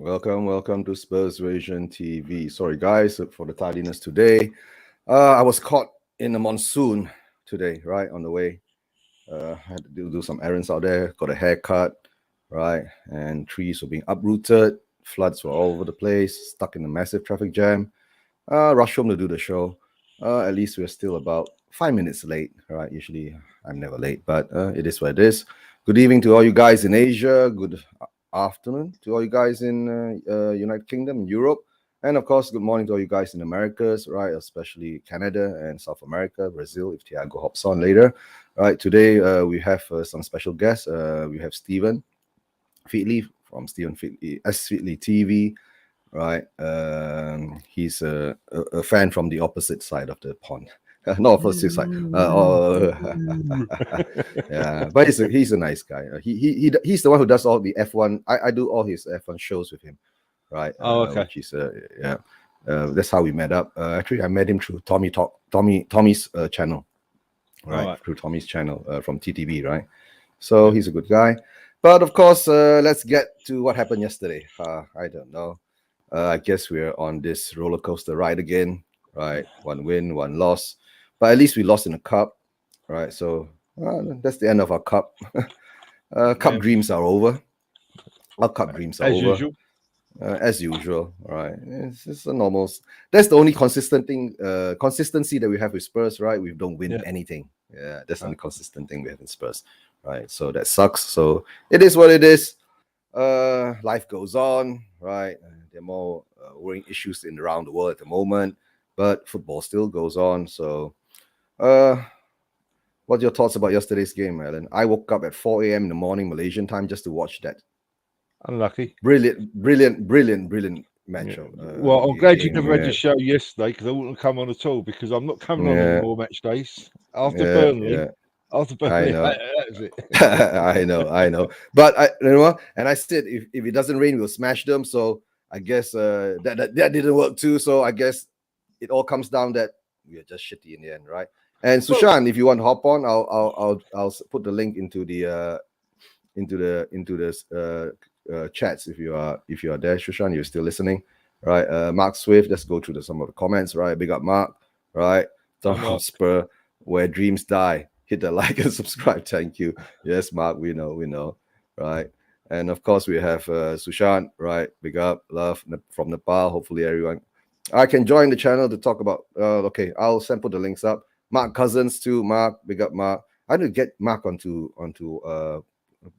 Welcome to Spurs Version TV. Sorry, guys, for the tardiness today. I was caught in a monsoon today, right, on the way. Had to do some errands out there, got a haircut, right, and trees were being uprooted, floods were all over the place, stuck in a massive traffic jam. Rush home to do the show. At least we're still about 5 minutes late, right? Usually I'm never late, but it is what it is. Good evening to all you guys in Asia. Good afternoon to all you guys in United Kingdom, Europe, and of course, good morning to all you guys in Americas, right? Especially Canada and South America, Brazil. If Thiago hops on later, right? Today we have some special guests. We have Stephen Feedley from Stephen Feedley, Feedley TV, right? He's a fan from the opposite side of the pond. Not opposite side. Yeah, but he's a nice guy. He's the one who does all the F1. I do all his F1 shows with him, right? Okay. Which is yeah. That's how we met up. Actually, I met him through Tommy's channel, right? Through Tommy's channel from TTV, right? So he's a good guy. But of course, let's get to what happened yesterday. I don't know. I guess we're on this roller coaster ride again, right? One win, one loss, but at least we lost in the cup, right? So that's the end of our cup. Cup dreams are over. Our cup dreams are as over. usual. As usual, right? It's a normal. That's the only consistent thing, consistency that we have with Spurs, right? We don't win anything. Yeah, that's the only consistent thing we have in Spurs, right? So that sucks. So it is what it is. Life goes on, right? There are more worrying issues in around the world at the moment, but football still goes on. So, what's your thoughts about yesterday's game, Alan? I woke up at 4 a.m. in the morning Malaysian time just to watch that. Unlucky. Brilliant match. Well, I'm glad you never had the show yesterday because I wouldn't have come on at all because I'm not coming on anymore match days after Burnley. After Burnley, that was it. I know. But you know what? And I said if it doesn't rain, we'll smash them. So I guess that didn't work too. So I guess it all comes down that we are just shitty in the end, right? And Sushan, if you want to hop on, I'll put the link into the chats if you are there. Sushan, you're still listening, right? Mark Swift, let's go through some of the comments, right? Big up Mark, right? Tom Spur, where dreams die. Hit the like and subscribe. Thank you. Yes, Mark, we know, right? And of course, we have Sushant, right? Big up, love from Nepal. Hopefully, everyone I can join the channel to talk about. Okay, I'll put the links up. Mark Cousins too. Mark, big up, Mark. I need to get Mark onto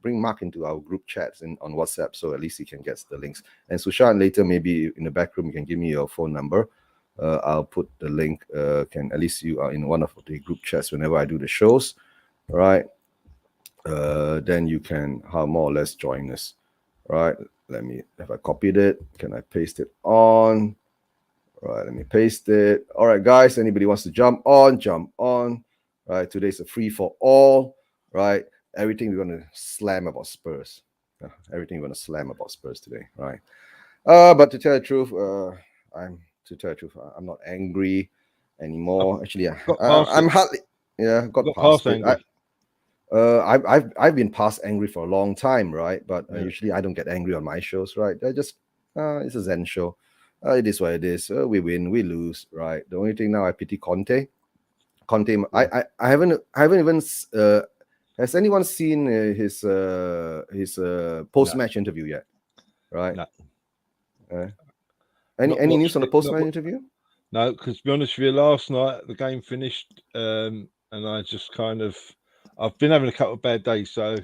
bring Mark into our group chats on WhatsApp, so at least he can get the links. And Sushant, later maybe in the back room, you can give me your phone number. I'll put the link. Can at least you are in one of the group chats whenever I do the shows, right? Then you can more or less join us, right? Let me. Have I copied it? Can I paste it on? Right. Let me paste it. All right, guys. Anybody wants to jump on? Right. Today's a free for all. Right. Everything we're gonna slam about Spurs. Everything we're gonna slam about Spurs today. Right. But to tell the truth, I'm not angry anymore. Actually, I'm hardly. Yeah, got past it. I've been past angry for a long time, right? But usually I don't get angry on my shows, right? I just it's a Zen show. It is what it is. We win, we lose, right? The only thing now I pity Conte. I haven't even. Has anyone seen his post-match interview yet? Right. No. Any news on the post-match interview? No, because to be honest with you, last night the game finished, and I just I've been having a couple of bad days, so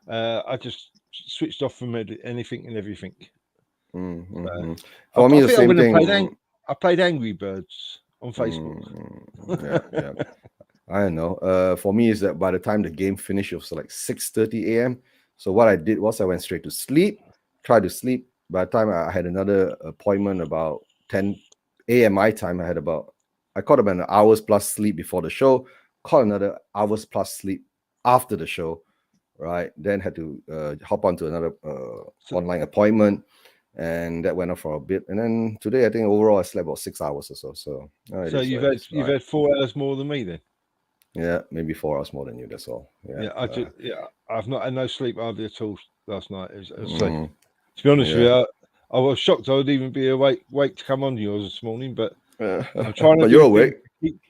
I just switched off from anything and everything. For me, the same thing. I played Angry Birds on Facebook. Yeah. I don't know. For me, is that by the time the game finished, it was like 6:30 a.m. So what I did was I went straight to sleep, tried to sleep. By the time I had another appointment about 10 a.m. my time, I caught about an hours plus sleep before the show, caught another hours plus sleep after the show, right? Then had to hop onto another online appointment, and that went on for a bit. And then today, I think overall I slept about 6 hours or so. So you've had 4 hours more than me then. Yeah, maybe 4 hours more than you. That's all. I've not had no sleep hardly at all last night. To be honest with you, I was shocked I would even be awake to come on yours this morning, but I'm trying to but do you're awake.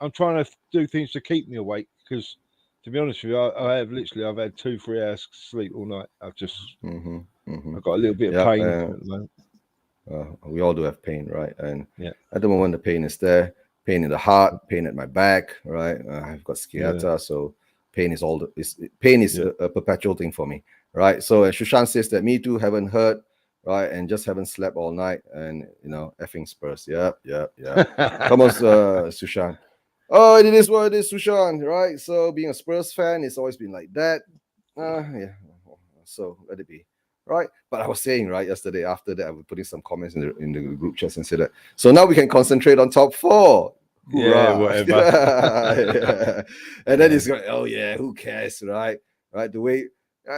I'm trying to do things to keep me awake because, to be honest with you, I've had 2-3 hours sleep all night. I've got a little bit of pain at the moment. We all do have pain, right? And yeah, at the moment, the pain is there. Pain in the heart, pain at my back, right? I've got sciatica, so pain is a perpetual thing for me, right? So as Shushan says that me too, haven't heard, right, and just haven't slept all night, and effing Spurs. Yep. Come on, Sushan. Oh, it is what it is, Sushan, right? So being a Spurs fan, it's always been like that. Yeah. So let it be. Right, but I was saying right yesterday after that I was putting some comments in the group chats and said that. So now we can concentrate on top 4. Yeah, whatever. And then it's going, oh yeah, who cares, right? The way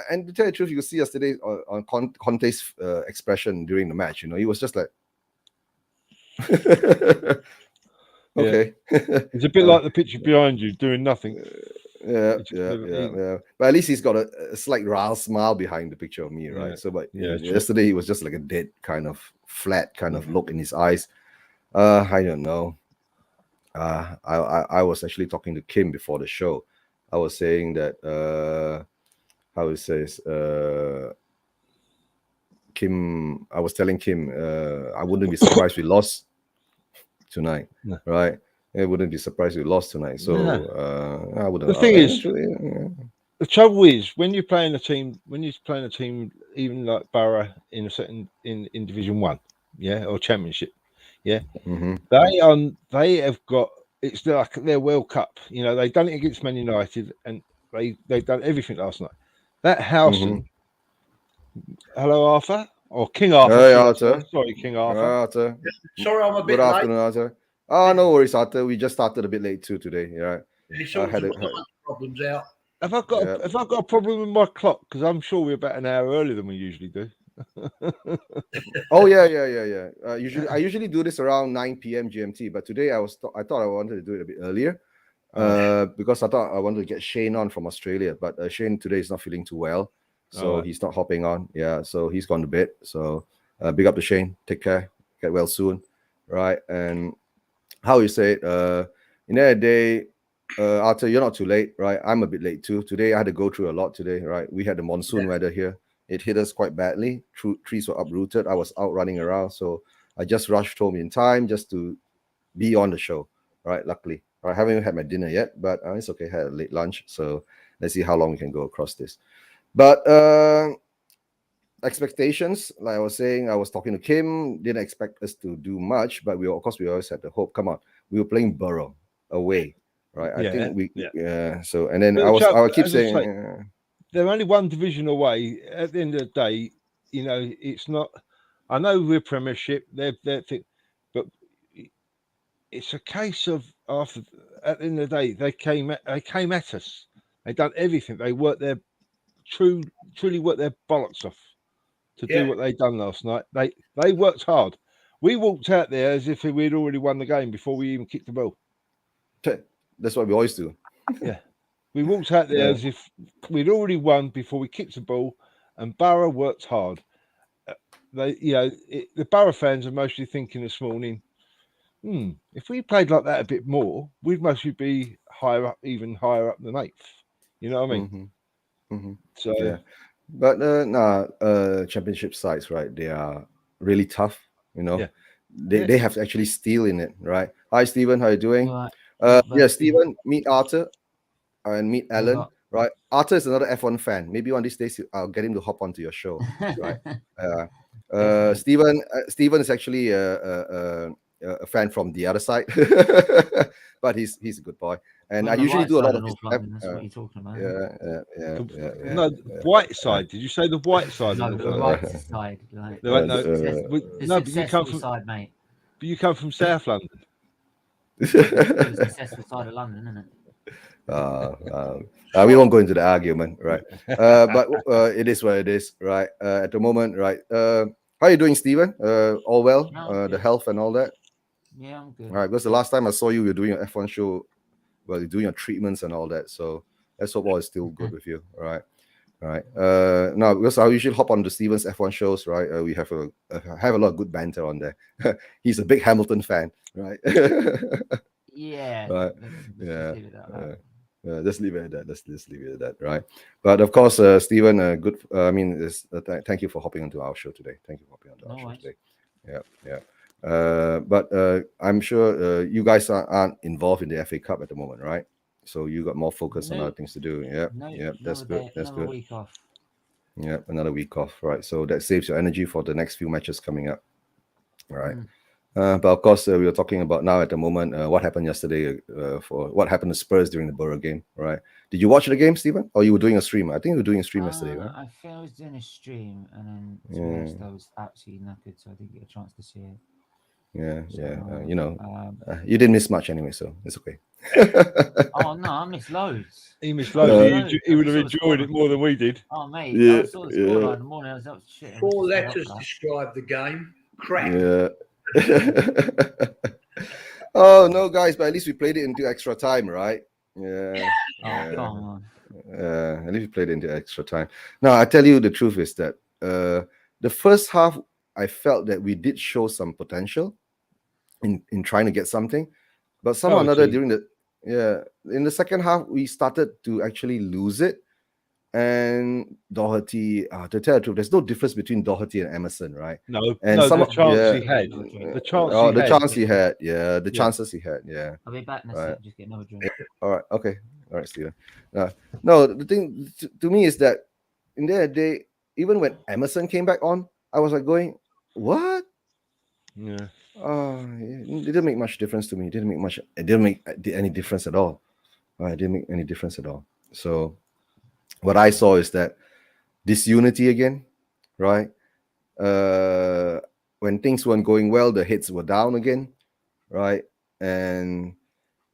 and to tell you the truth, you could see yesterday on Conte's expression during the match. He was just like, okay. It's a bit like the picture behind you doing nothing. Yeah. But at least he's got a slight ral smile behind the picture of me, right? Yeah. So, but yesterday he was just like a dead kind of flat kind of look in his eyes. I don't know. I was actually talking to Kim before the show. I was saying that how it says Kim. I was telling Kim I wouldn't be surprised we lost tonight, right? I wouldn't be surprised we lost tonight. So I wouldn't. The thing is, the trouble is when you're playing a team, even like Boro in a certain in Division 1, or Championship, they have got, it's like their World Cup. They've done it against Man United, and they've done everything last night. That Howson, hello Arthur, or King Arthur. Hey, Arthur. Sorry, King Arthur. Arthur. Sorry, I'm a bit Good afternoon, Arthur. Oh, no worries, Arthur. We just started a bit late too today. Yeah. Problems out. Have I got a problem with my clock? Because I'm sure we're about an hour earlier than we usually do. Oh yeah. I usually do this around 9 p.m. GMT, but today I thought I wanted to do it a bit earlier, because I thought I wanted to get Shane on from Australia, but Shane today is not feeling too well, so he's not hopping on. Yeah, so he's gone to bed. So big up to Shane. Take care. Get well soon. Right, and how you say it? In that day. Arthur, you're not too late, right? I'm a bit late too. Today I had to go through a lot today, right? We had the monsoon weather here. It hit us quite badly. Trees were uprooted. I was out running around, so I just rushed home in time just to be on the show, right? Luckily, I haven't even had my dinner yet, but it's okay. I had a late lunch, so let's see how long we can go across this. But expectations, like I was saying, I was talking to Kim. Didn't expect us to do much, but we always had the hope. Come on, we were playing Boro away. Right, I think we So and then I keep saying they're only one division away. At the end of the day, it's not. I know we're Premiership. They're but it's a case of after. At the end of the day, they came at us. They done everything. They worked their truly worked their bollocks off to do what they done last night. They worked hard. We walked out there as if we'd already won the game before we even kicked the ball. That's what we always do. Yeah. We walked out there as if we'd already won before we kicked the ball, and Boro worked hard. The Boro fans are mostly thinking this morning, if we played like that a bit more, we'd mostly be even higher up than 8th. You know what I mean? So, but championship sides, right? They are really tough. They have actually steel in it, right? Hi, Stephen. How are you doing? Stephen, meet Arthur and meet Alan, right? Arthur is another F1 fan. Maybe one of these days I'll get him to hop onto your show, right? Stephen is actually a fan from the other side, but he's a good boy. And I usually do a lot of North London, that's what you're talking about. No, white side. Did you say the white side? No, the right side. Like, but you come from side, mate. But you come from South London. It's the successful side of London, isn't it? We won't go into the argument, right? But it is what it is, right? At the moment, right? How are you doing, Stephen? All well? The health and all that? Yeah, I'm good. All right, because the last time I saw you, you were doing your F1 show, well, you're doing your treatments and all that. So let's hope all is still good with you, all right? Right. Now, because I usually hop on the Steven's F1 shows, right? We have a lot of good banter on there. He's a big Hamilton fan, right? Yeah. Right. Just leave it at that. Just leave it at that. Let's just leave it at that, right? But of course, Steven, good. Thank you for hopping onto our show today. Thank you for hopping onto our show today. Yeah. But I'm sure you guys aren't involved in the FA Cup at the moment, right? So you got more focus on other things to do. Yeah, that's good. That's good. Week off. Yeah, another week off, right? So that saves your energy for the next few matches coming up, right? But of course, we were talking about now at the moment what happened yesterday for what happened to Spurs during the Boro game, right? Did you watch the game, Stephen? Or you were doing a stream? I think you were doing a stream yesterday, right? I think I was doing a stream, and then to be honest, I was absolutely knackered, so I didn't get a chance to see it. You didn't miss much anyway, so it's okay. Oh no, I missed loads. He missed loads. He would have enjoyed it more than we did. Oh mate, I saw the scoreline in the morning. I was like, shit. 4 letters describe the game. Crap. Yeah. Oh no, guys! But at least we played it into extra time, right? Yeah. Come on. At least we played it into extra time. Now, I tell you the truth is that the first half, I felt that we did show some potential in trying to get something, but somehow or another in the second half we started to actually lose it. And Doherty, to tell the truth, there's no difference between Doherty and Emerson, right? No, and the chance he had. The chance he had. The chances he had, yeah. I'll be back in a second, just get another drink. All right, okay. All right, Steven. No, the thing to me is that in the day, even when Emerson came back on, I was like going, what? Yeah. It didn't make much difference to me. It didn't make any difference at all. It didn't make any difference at all. So what I saw is that disunity again, right? When things weren't going well, the heads were down again, right? And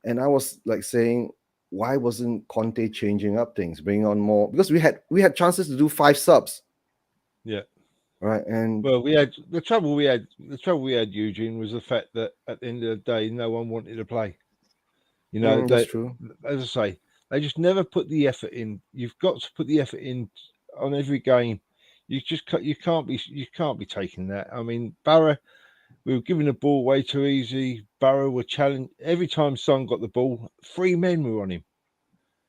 I was like saying, why wasn't Conte changing up things, bringing on more? Because we had chances to do 5 subs. Yeah. Right. And well, the trouble we had, Eugene, was the fact that at the end of the day, no one wanted to play. You know, that's true. As I say, they just never put the effort in. You've got to put the effort in on every game. You can't be taking that. I mean, Boro, we were giving the ball way too easy. Boro were challenged every time Son got the ball. 3 men were on him.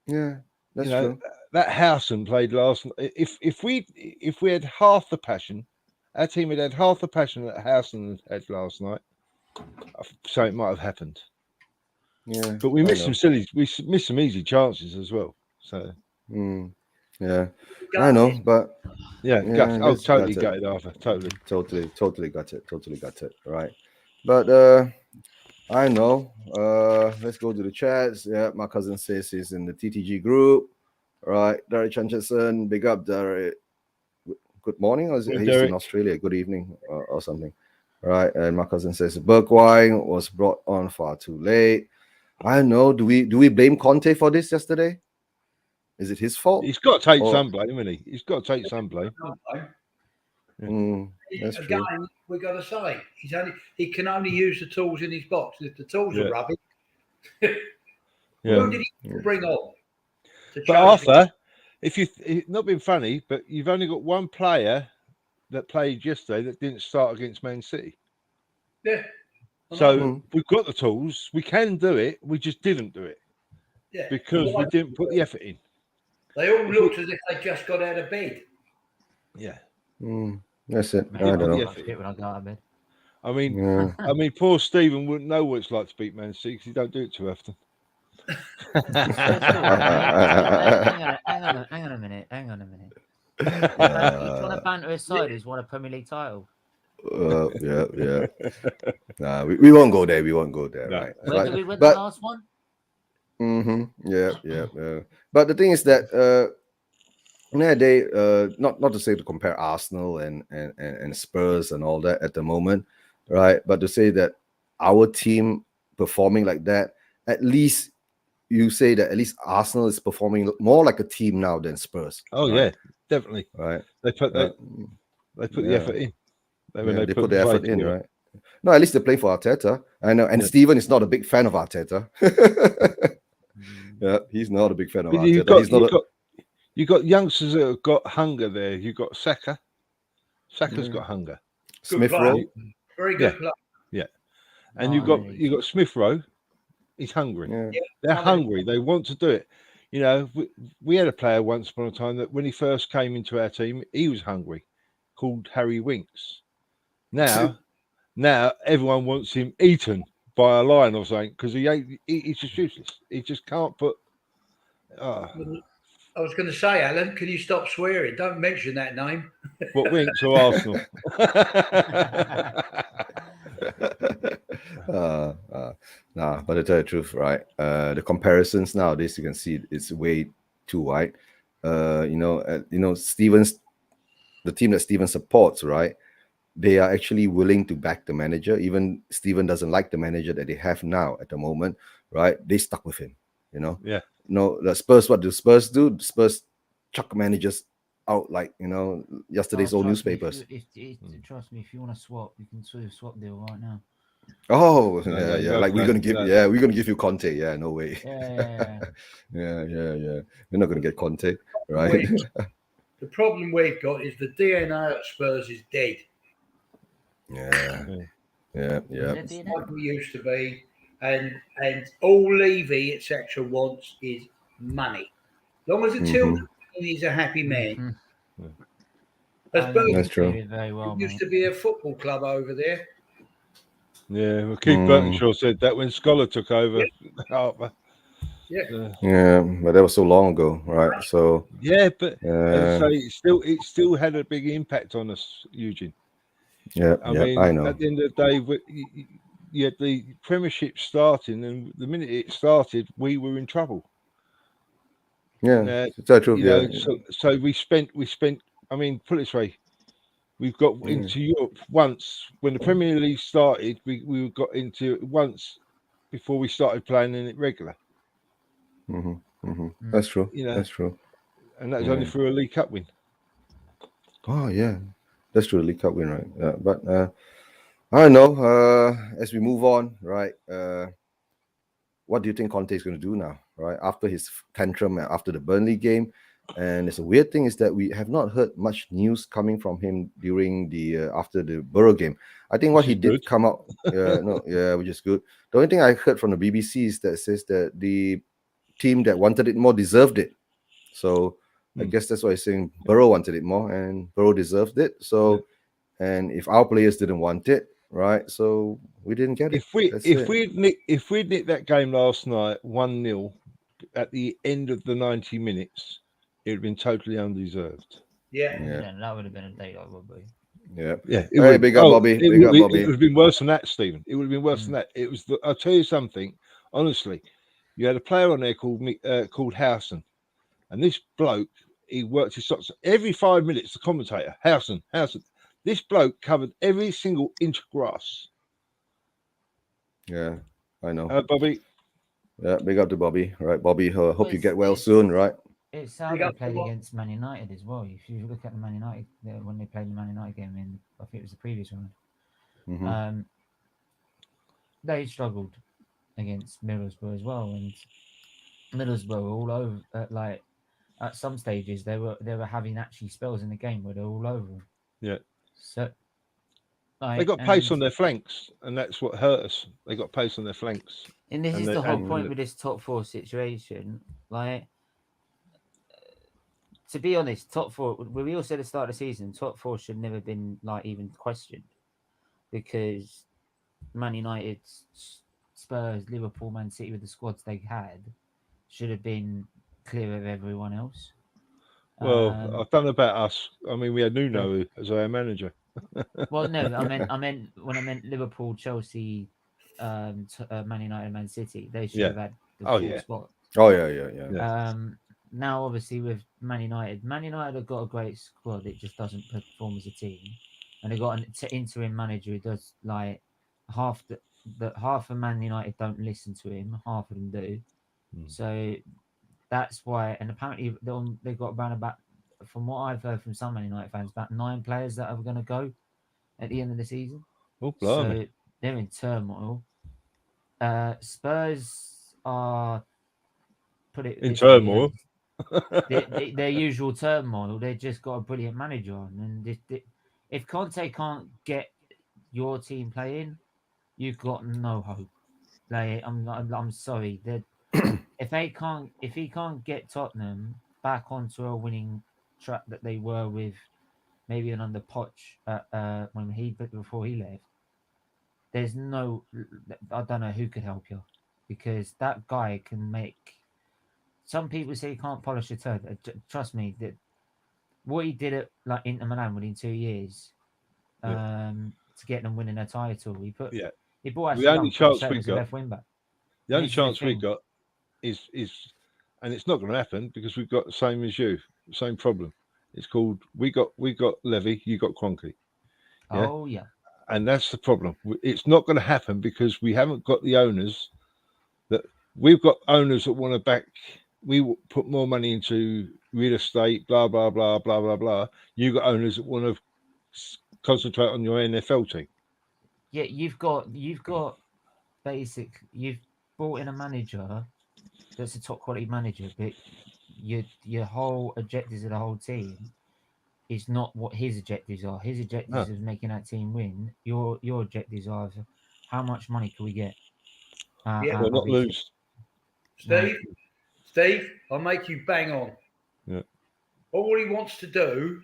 Yeah, that's true. That Howson played last night. If we had half the passion, our team had half the passion that Howson had last night, so it might have happened. Yeah, but we missed some easy chances as well. So yeah, I know, but totally gutted, Arthur. Totally got it. Right, but I know. Let's go to the chats. Yeah, my cousin says he's in the TTG group. Right, Derek Chancherson, big up Derek. Good morning, or he's in Australia. Good evening, or something. Right, and my cousin says Bergwijn was brought on far too late. I don't know. Do we blame Conte for this yesterday? Is it his fault? He's got to take some blame, isn't he? He's got to take some blame. That's Again, true. we got to say he can only use the tools in his box. If the tools are rubbish, who did he bring on? But Arthur, if you've not been funny, but you've only got one player that played yesterday that didn't start against Man City. Yeah. So we've got the tools. We can do it. We just didn't do it. Yeah. Because we didn't put the effort in. They all looked as if they just got out of bed. Yeah. That's it. I don't know. When I go out of bed. I mean, poor Stephen wouldn't know what it's like to beat Man City because he don't do it too often. Hang on a minute. He's trying to banter aside who's won a Premier League title. Yeah. Nah, we won't go there. No. Right. Where did we win the last one? Yeah. But the thing is that not to say to compare Arsenal and Spurs and all that at the moment, right? But to say that our team performing like that, at least you say that at least Arsenal is performing more like a team now than Spurs. Oh right? Yeah, definitely. Right. They put the effort in. They put the effort in, right? No, at least they're playing for Arteta. I know, and Stephen is not a big fan of Arteta. Yeah, he's not a big fan of Arteta. You got youngsters that have got hunger there. You got Saka. Saka's Yeah. got hunger. Smith player. Rowe. Very good player. And Oh, you got Smith Rowe. He's hungry. Yeah. Yeah, They're some of them- hungry. They want to do it. You know, we had a player once upon a time that when he first came into our team, he was hungry, called Harry Winks. Now everyone wants him eaten by a lion or something because he's just useless. He just can't put. I was going to say, Alan, can you stop swearing? Don't mention that name. What Winks or Arsenal? Nah, but to tell you the truth, right? The comparisons nowadays you can see it's way too wide. Stevens, the team that Steven supports, right? They are actually willing to back the manager. Even Steven doesn't like the manager that they have now at the moment, right? They stuck with him, you know. Yeah. The Spurs, what do Spurs do? The Spurs chuck managers out like yesterday's old trust me, newspapers. Trust me, if you want to swap, you can do a swap deal right now. Oh, No, yeah. no, Like we're no, gonna give, no. we're gonna give you Conte. Yeah, no way. Yeah. Yeah. We're not gonna get Conte, right? The problem we've got is the DNA at Spurs is dead. Yeah. Is it Like we used to be, and all Levy etc. wants is money. As long as the children, he's a happy man. As I know Birmingham, That's true. it very well, it used mate. to be a football club over there. Yeah, well, Keith Burtonshaw said that when Scholar took over. Yeah. But that was so long ago, right? So Yeah, but as I say, it still had a big impact on us, Eugene. I mean, I know. at the end of the day, you had the Premiership starting, and the minute it started, we were in trouble. Yeah, that's true. So we spent. I mean, put it this way, we've got into Europe once when the Premier League started. We got into it once before we started playing in it regular. That's true. You know, That's true. And that was only through a League Cup win. Oh yeah, that's true. The League Cup win, right? But I don't know. As we move on, right? What do you think Conte is going to do now, right? After his tantrum, after the Burnley game, and it's a weird thing is that we have not heard much news coming from him during the after the Boro game. I think what he did come out, which is good. The only thing I heard from the BBC is that says that the team that wanted it more deserved it. So I guess that's why he's saying Boro wanted it more and Boro deserved it. So, and if our players didn't want it, right? So we didn't get it. If we'd nicked that game last night 1-0 at the end of the 90 minutes, it would have been totally undeserved. Yeah, that would have been a daylight robbery. Yeah. Hey, big up Bobby. Big up Bobby. It would have been worse than that, Stephen. It would have been worse than that. It was. I'll tell you something. Honestly, you had a player on there called Howson, and this bloke, he worked his socks every 5 minutes. The commentator, Howson. This bloke covered every single inch of grass. Yeah, I know. Bobby. Yeah, big up to Bobby. Right, Bobby. Hope you get well soon, right? It's sad they played against Man United as well. If you look at the Man United when they played the Man United game I think it was the previous round. They struggled against Middlesbrough as well, and Middlesbrough were all over. Like at some stages, they were having actually spells in the game where they're all over them. Yeah. So they got pace on their flanks, and that's what hurt us. They got pace on their flanks. And this is the whole point with this top four situation. Like, to be honest, top four, we all said at the start of the season, top four should never been like even questioned because Man United, Spurs, Liverpool, Man City with the squads they had should have been clear of everyone else. Well, I don't know about us. I mean, we had Nuno as our manager. Well, no, I meant when I meant Liverpool, Chelsea, Man United, Man City, they should have had the full squad. Oh yeah. Now, obviously, with Man United have got a great squad. It just doesn't perform as a team, and they got an interim manager who does like half of Man United don't listen to him, half of them do. So that's why, and apparently they got around about, from what I've heard from some Man United fans, about 9 players that are going to go at the end of the season. Oh, blimey. So they're in turmoil. Spurs are in turmoil. their usual turmoil. They've just got a brilliant manager on, and if Conte can't get your team playing, you've got no hope. Like I'm sorry that if he can't get Tottenham back onto a winning track that they were with, maybe under Poch when before he left, there's no, I don't know who could help you, because that guy can make. Some people say he can't polish a turd. Trust me, that what he did at like Inter Milan within 2 years, to get them winning a title, he brought Ashley Young from set as a left wing back. The only chance we got is, and it's not going to happen because we've got the same as you, same problem. It's called we got Levy, you got Kroenke. Yeah? Oh yeah, and that's the problem. It's not going to happen because we haven't got the owners. That we've got owners that want to back. We will put more money into real estate, blah blah blah blah blah blah. You got owners that want to concentrate on your NFL team. Yeah, you've brought in a manager that's a top quality manager, but your whole objectives of the whole team is not what his objectives are. His objectives is making that team win. Your objectives are how much money can we get? Well, not lose. Steve, I'll make you bang on. Yeah. All he wants to do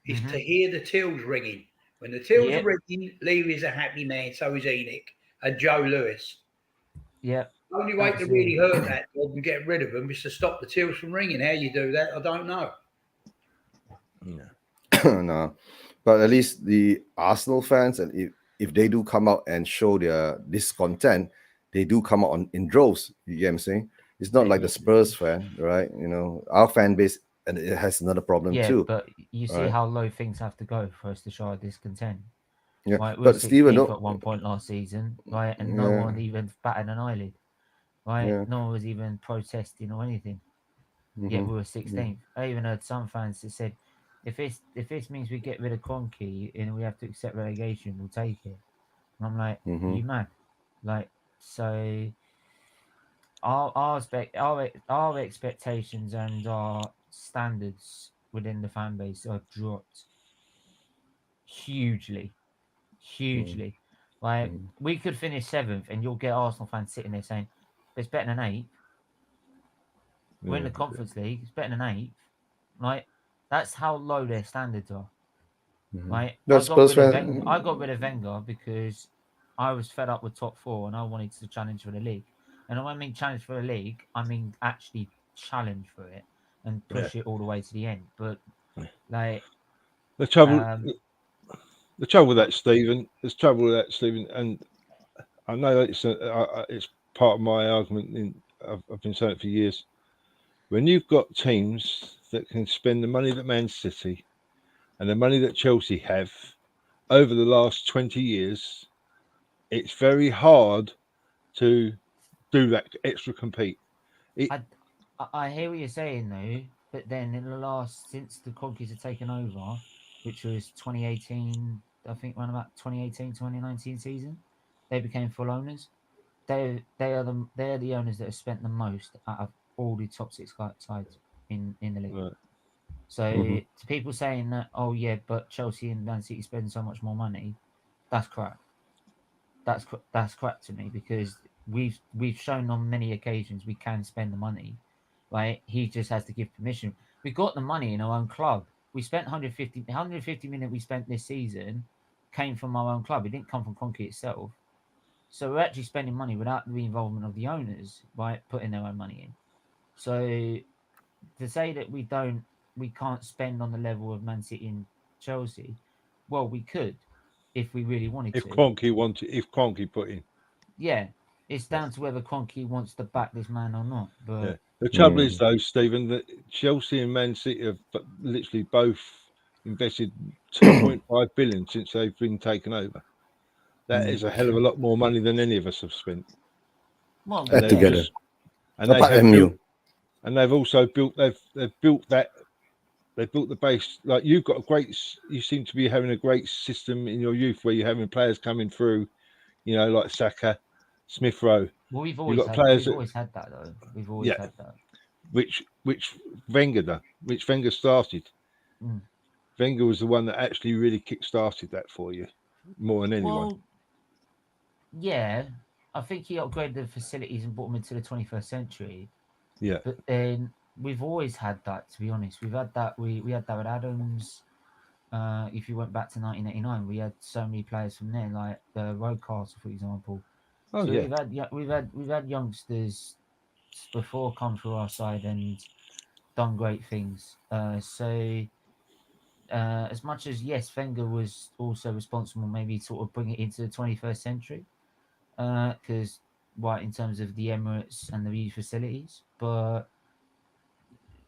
is to hear the tills ringing. When the tills are ringing, Levy's a happy man, so is Enoch and Joe Lewis. Yeah. The only way to really hurt that job and get rid of them is to stop the tills from ringing. How you do that, I don't know. No, but at least the Arsenal fans, and if they do come out and show their discontent, they do come out in droves. You get what I'm saying? It's not like the Spurs fan, right? You know, our fan base, and it has another problem too. But you see how low things have to go for us to show our discontent. Yeah, right? But Stephen, at one point last season, right, and no one even batted an eyelid, right? No one was even protesting or anything. Yet we were 16th. I even heard some fans that said, if this means we get rid of Kroenke and we have to accept relegation, we'll take it. And I'm like, you mad? Like, so our expectations and our standards within the fan base are dropped hugely. Like, we could finish 7th and you'll get Arsenal fans sitting there saying, but it's better than 8th. We're in the Conference League, it's better than 8th. Right? That's how low their standards are. Right? I got rid of Wenger because I was fed up with top 4 and I wanted to challenge for the league. And when I mean challenge for the league, I mean actually challenge for it and push it all the way to the end. But like the trouble with that, Stephen, and I know it's part of my argument. I've been saying it for years. When you've got teams that can spend the money that Man City and the money that Chelsea have over the last 20 years, it's very hard to do that extra compete. I hear what you're saying though, but then since the Kroenkes have taken over, which was 2018, I think around about 2018-2019 season, they became full owners. They're the owners that have spent the most out of all the top 6 sides in the league. Right. So to people saying that, oh yeah, but Chelsea and Man City spend so much more money, that's crap. That's crap to me, because we've shown on many occasions we can spend the money, right? He just has to give permission. We got the money in our own club. We spent 150 million we spent this season came from our own club. It didn't come from Kroenke itself. So we're actually spending money without the involvement of the owners by putting their own money in. So to say that we can't spend on the level of Man City and Chelsea, well, we could if we really wanted to. If Kroenke put in. Yeah, it's down to whether Kroenke wants to back this man or not. But the trouble is, though, Stephen, that Chelsea and Man City have literally both invested 2.5 billion since they've been taken over. That is a hell of a lot more money than any of us have spent. Well, together. And they've also built. They've built the base. Like you seem to be having a great system in your youth where you're having players coming through, like Saka, Smith Rowe. Well, we've always had that though. We've always had that. which Wenger started. Mm. Wenger was the one that actually really kick-started that for you more than anyone. Well, yeah, I think he upgraded the facilities and brought them into the 21st century. Yeah. But then we've always had that, to be honest. We've had that. We had that with Adams. If you went back to 1989, we had so many players from there, like the Roadcaster, for example. Oh, So yeah. we've had youngsters before come through our side and done great things. As much as yes, Wenger was also responsible, maybe sort of bring it into the 21st century, because right in terms of the Emirates and the youth facilities, but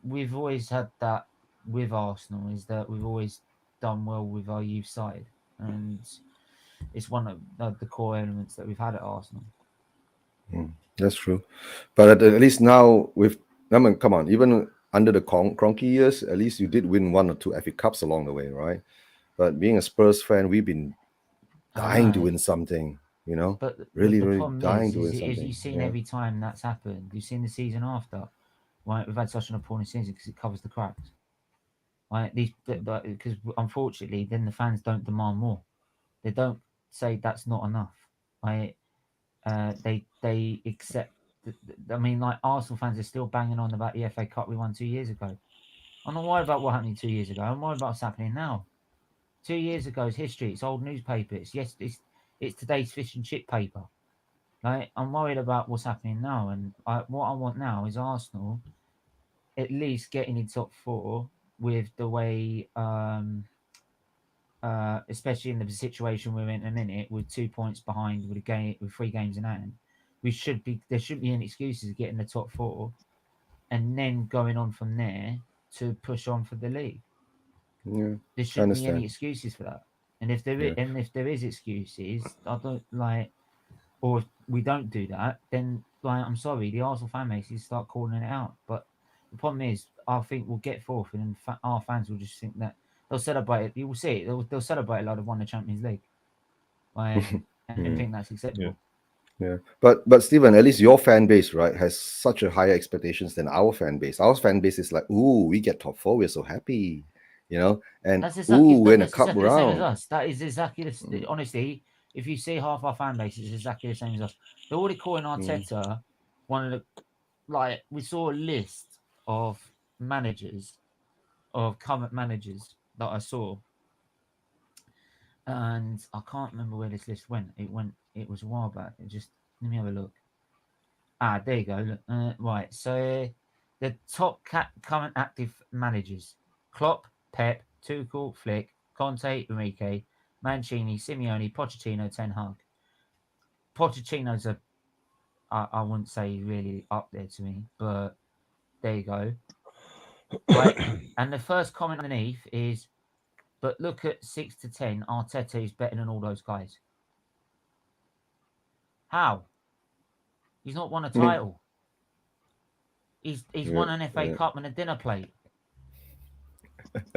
we've always had that with Arsenal, is that we've always done well with our youth side, and it's one of the core elements that we've had at Arsenal. That's true, but at least now come on, even under the Kroenke years, at least you did win 1 or 2 FA Cups along the way, right? But being a Spurs fan, we've been dying to win something, you know. But really the problem dying to win is something. you've seen every time that's happened. You've seen the season after. Right, we've had such an appalling season because it covers the cracks. Right, because unfortunately, then the fans don't demand more. They don't say that's not enough. Right, they accept. I mean, like Arsenal fans are still banging on about the FA Cup we won 2 years ago. I'm not worried about what happened 2 years ago. I'm worried about what's happening now. 2 years ago is history. It's old newspapers. Yes, it's today's fish and chip paper. Right? I'm worried about what's happening now, and what I want now is Arsenal at least getting in top 4 with the way, especially in the situation we're in a minute, with 2 points behind with 3 games in hand. There shouldn't be any excuses of getting the top 4, and then going on from there to push on for the league. Yeah, there shouldn't be any excuses for that. And if there is, excuses, I don't like, or if we don't do that, then like I'm sorry, the Arsenal fan bases start calling it out. But the problem is, I think we'll get 4th, and then our fans will just think that they'll celebrate it. You will see it. They'll celebrate like they've won the Champions League, like, and think that's acceptable. Yeah, but Stephen, at least your fan base, right, has such a higher expectations than our fan base. Our fan base is like, ooh, we get top 4, we're so happy, you know, and that's exactly, we're in a that's cup exactly round. the same as us. That is exactly the honestly. If you see half our fan base, it's exactly the same as us. They're already calling Arteta one of the, like, we saw a list of managers, of current managers that I saw, and I can't remember where this list went. It was a while back. Let me have a look. There you go. Right, so the top current active managers: Klopp, Pep, Tuchel, Flick, Conte, Enrique, Mancini, Simeone, Pochettino, Ten Hag. Pochettino's I wouldn't say really up there to me, but there you go. Right, and the first comment underneath is, but look at 6 to 10, Arteta is better than all those guys. How? He's not won a title. He's won an FA Cup and a dinner plate.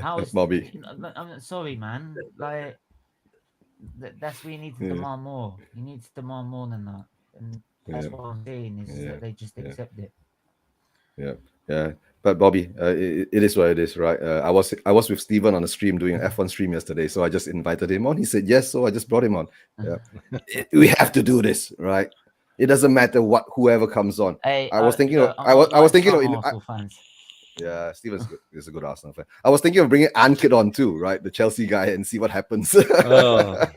How is Bobby? I'm sorry, man. Like, that's where you need to demand more. You need to demand more than that, and that's what I'm saying is that they just accept it. Yeah. But Bobby, it is what it is, right? I was with Steven on a stream doing an F1 stream yesterday, so I just invited him on. He said yes, so I just brought him on. Yeah, we have to do this, right? It doesn't matter whoever comes on. Hey, I was thinking look, of Arsenal fans. Yeah, Steven's is a good Arsenal fan. I was thinking of bringing Ankit on too, right? The Chelsea guy, and see what happens. Right.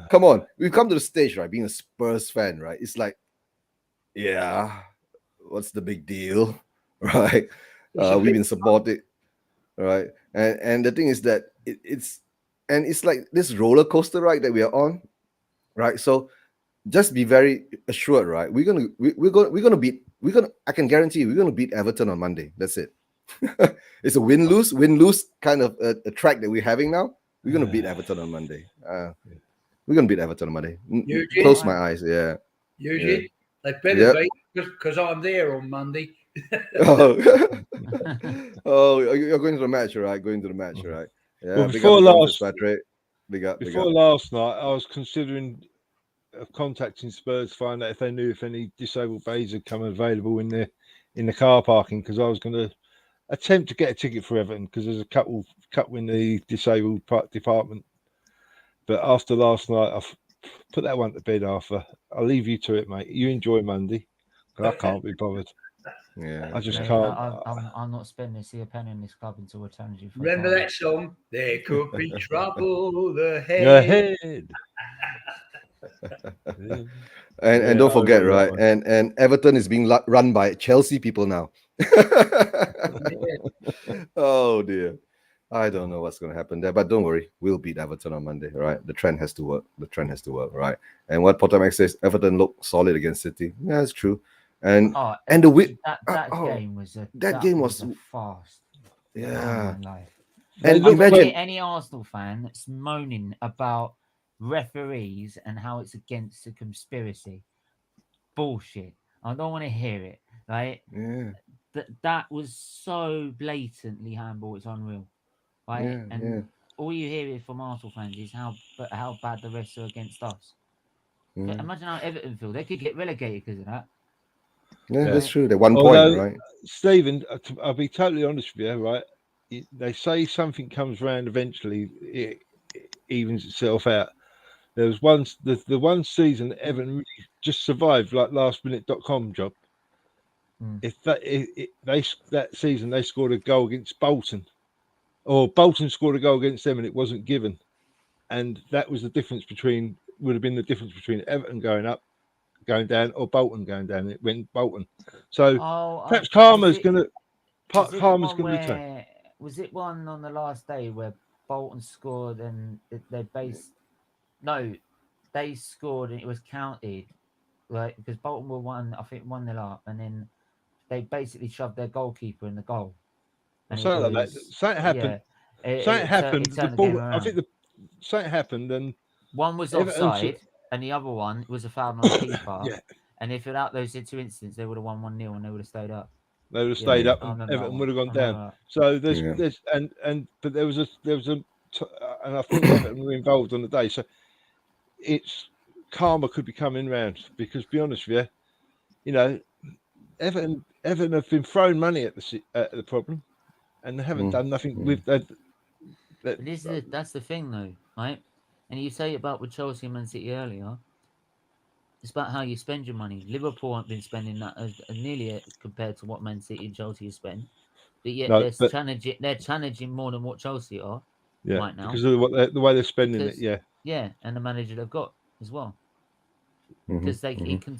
Come on, we've come to the stage, right? Being a Spurs fan, right? It's like, yeah, what's the big deal, right? We've been supported, right? And the thing is that it's like this roller coaster ride that we are on, right? So just be very assured, right? We're gonna beat. I can guarantee you, we're gonna beat Everton on Monday. That's it. It's a win-lose kind of a track that we're having now. We're gonna beat Everton on Monday. We're gonna beat Everton on Monday. Close my eyes. Yeah. Eugene, they better be, because I'm there on Monday. Oh, you're going to the match, right? Yeah. Well, before last night, I was considering of contacting Spurs to find out if they knew if any disabled bays had come available in the car parking, because I was going to attempt to get a ticket for Everton because there's a couple in the disabled department. But after last night, I've put that one to bed, Arthur. I'll leave you to it, mate. You enjoy Monday. I can't be bothered. Yeah, I just Mate, can't. I'm not spending a penny in this club until we challenge you for Remember a that song? There could be trouble Ahead. and don't forget, right? And Everton is being run by Chelsea people now. Oh dear. I don't know what's going to happen there, but don't worry, we'll beat Everton on Monday, right? The trend has to work. Right? And what Potomac says, Everton looked solid against City. Yeah, it's true. And the game was a fast. Yeah. And imagine any Arsenal fan that's moaning about referees and how it's against a conspiracy. Bullshit. I don't want to hear it. Right? Yeah. That was so blatantly handball. It's unreal. Right? All you hear from Arsenal fans is how bad the refs are against us. Imagine how Everton feel. They could get relegated because of that. Yeah, that's true. They're 1 point, right? Stephen, I'll be totally honest with you, right? They say something comes around eventually, it evens itself out. There was the one season that Everton really just survived, like lastminute.com job. If that season they scored a goal against Bolton, or Bolton scored a goal against them and it wasn't given, and that was would have been the difference between Everton going down, or Bolton going down. It went Bolton. So perhaps karma's going to return. Was it one on the last day where Bolton scored and they scored and it was counted, like, because Bolton were 1-0 up, and then they basically shoved their goalkeeper in the goal. And something like that. Something happened. Something happened. The ball. I think something happened, and one was offside, and the other one was a foul on the keeper. Yeah. And if without those two incidents, they would have won 1-0 and they would have stayed up. They would have stayed up, and Everton would have gone down. So but there was and I think Everton were involved on the day. So it's karma could be coming round, because, to be honest with you, Everton have been throwing money at the problem, and they haven't done nothing with that. That's the thing, though, right? And you say about with Chelsea and Man City earlier. It's about how you spend your money. Liverpool haven't been spending that as nearly compared to what Man City and Chelsea spend, but yet they're challenging more than what Chelsea are right now, because of the way they're spending it. Yeah, and the manager they've got as well, because he can,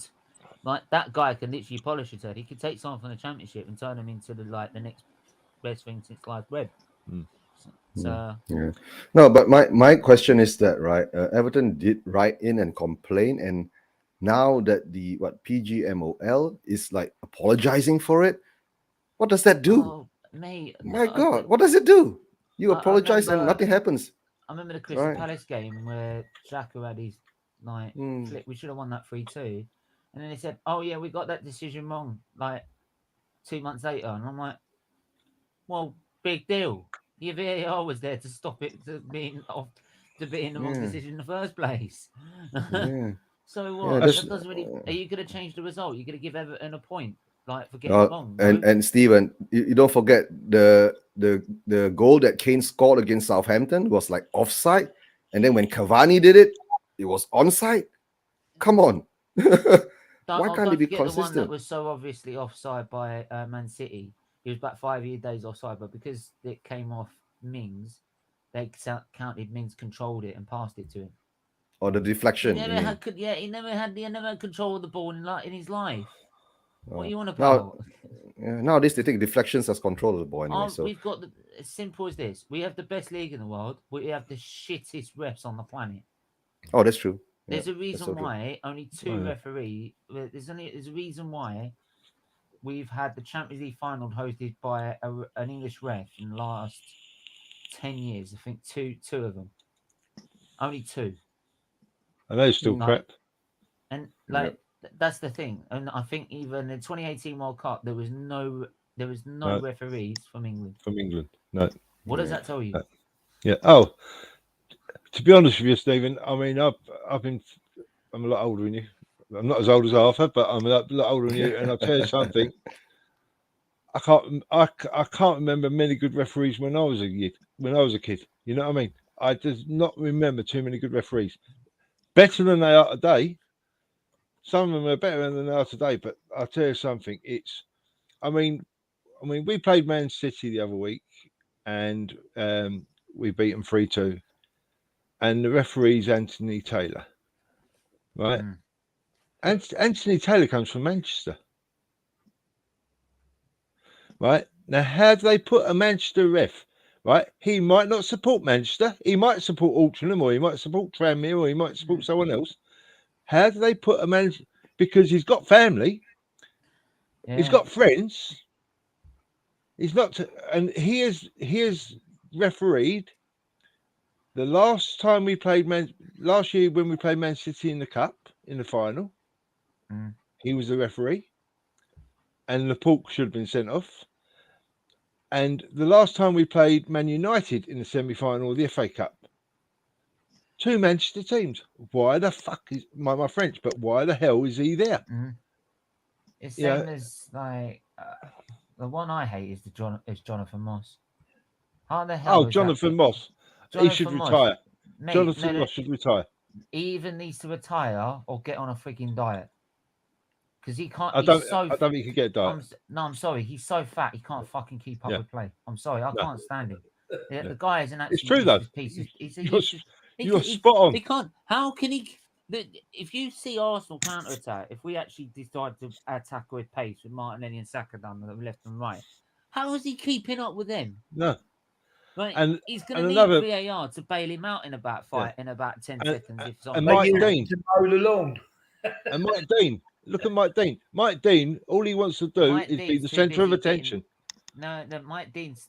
like, that guy can literally polish his head. He can take someone from the Championship and turn them into the next best thing since sliced bread. No, but my question is that, right? Everton did write in and complain, and now that the PGMOL is like apologizing for it, what does that do? Oh, mate, my God, what does it do? You apologize and nothing happens. I remember the Crystal Palace game where Xhaka had his flip. We should have won that 3-2, and then they said, "Oh yeah, we got that decision wrong." Like 2 months later, and I'm like, "Well, big deal. The VAR was there to stop it to being the wrong decision in the first place." So what? That doesn't really. Are you going to change the result? You're going to give Everton a point, like, for getting it wrong? And Stephen, you don't forget the goal that Kane scored against Southampton was like offside, and then when Cavani did it, it was onside. Come on, why can't it be consistent? The one that was so obviously offside by Man City, he was about 5 days offside, but because it came off Mings, they counted Mings controlled it and passed it to him. Or the deflection. He never had control of the ball in his life. What do you want about? Nowadays they think deflections as control of the ball anyway. So we've got as simple as this. We have the best league in the world, but we have the shittest refs on the planet. Oh, that's true. There's a reason why only two referees. There's a reason why we've had the Champions League final hosted by an English ref in the last 10 years. I think two of them. Only two. And they're still crap. And that's the thing. And I think even in the 2018 World Cup, there was no referees from England. From England, no. What does that tell you? Yeah. Oh, to be honest with you, Stephen, I mean, I've been I'm a lot older than you. I'm not as old as Arthur, but I'm a lot older than you. And I'll tell you something. I can't remember many good referees when I was a kid. You know what I mean? I does not remember too many good referees. Better than they are today. Some of them are better than they are today. But I'll tell you something. I mean, we played Man City the other week, and we beat them 3-2. And the referee's Anthony Taylor, right? Mm. And Anthony Taylor comes from Manchester, right? Now, how do they put a Manchester ref? Right, he might not support Manchester. He might support Altrincham, or he might support Tranmere, or he might support someone else. How do they put a man? Because he's got family, he's got friends. He's not, and he has refereed the last time we played last year when we played Man City in the Cup in the final. He was the referee, and Laporte should have been sent off. And the last time we played Man United in the semi-final of the FA Cup, 2 Manchester teams. Why the fuck is my French? But why the hell is he there? It's same as like the one I hate is Jonathan Moss. How the hell? Jonathan Moss. He should retire. Mate, Jonathan Moss should retire. He either needs to retire or get on a freaking diet. Because he can't. I don't think he can get a diet. I'm sorry. He's so fat he can't fucking keep up with play. I'm sorry. I can't stand him. The guy is an absolute. It's true though. You're spot on. He can't. How can he? If you see Arsenal counter attack, if we actually decide to attack with pace with Martinelli and Saka down the left and right, how is he keeping up with them? No. Right, and he's going to need VAR to bail him out in about 10 seconds. And Mike Dean to mow the lawn. And Mike Dean. Look at Mike Dean. Mike Dean, all he wants to do is be the centre of attention. No, Mike Dean's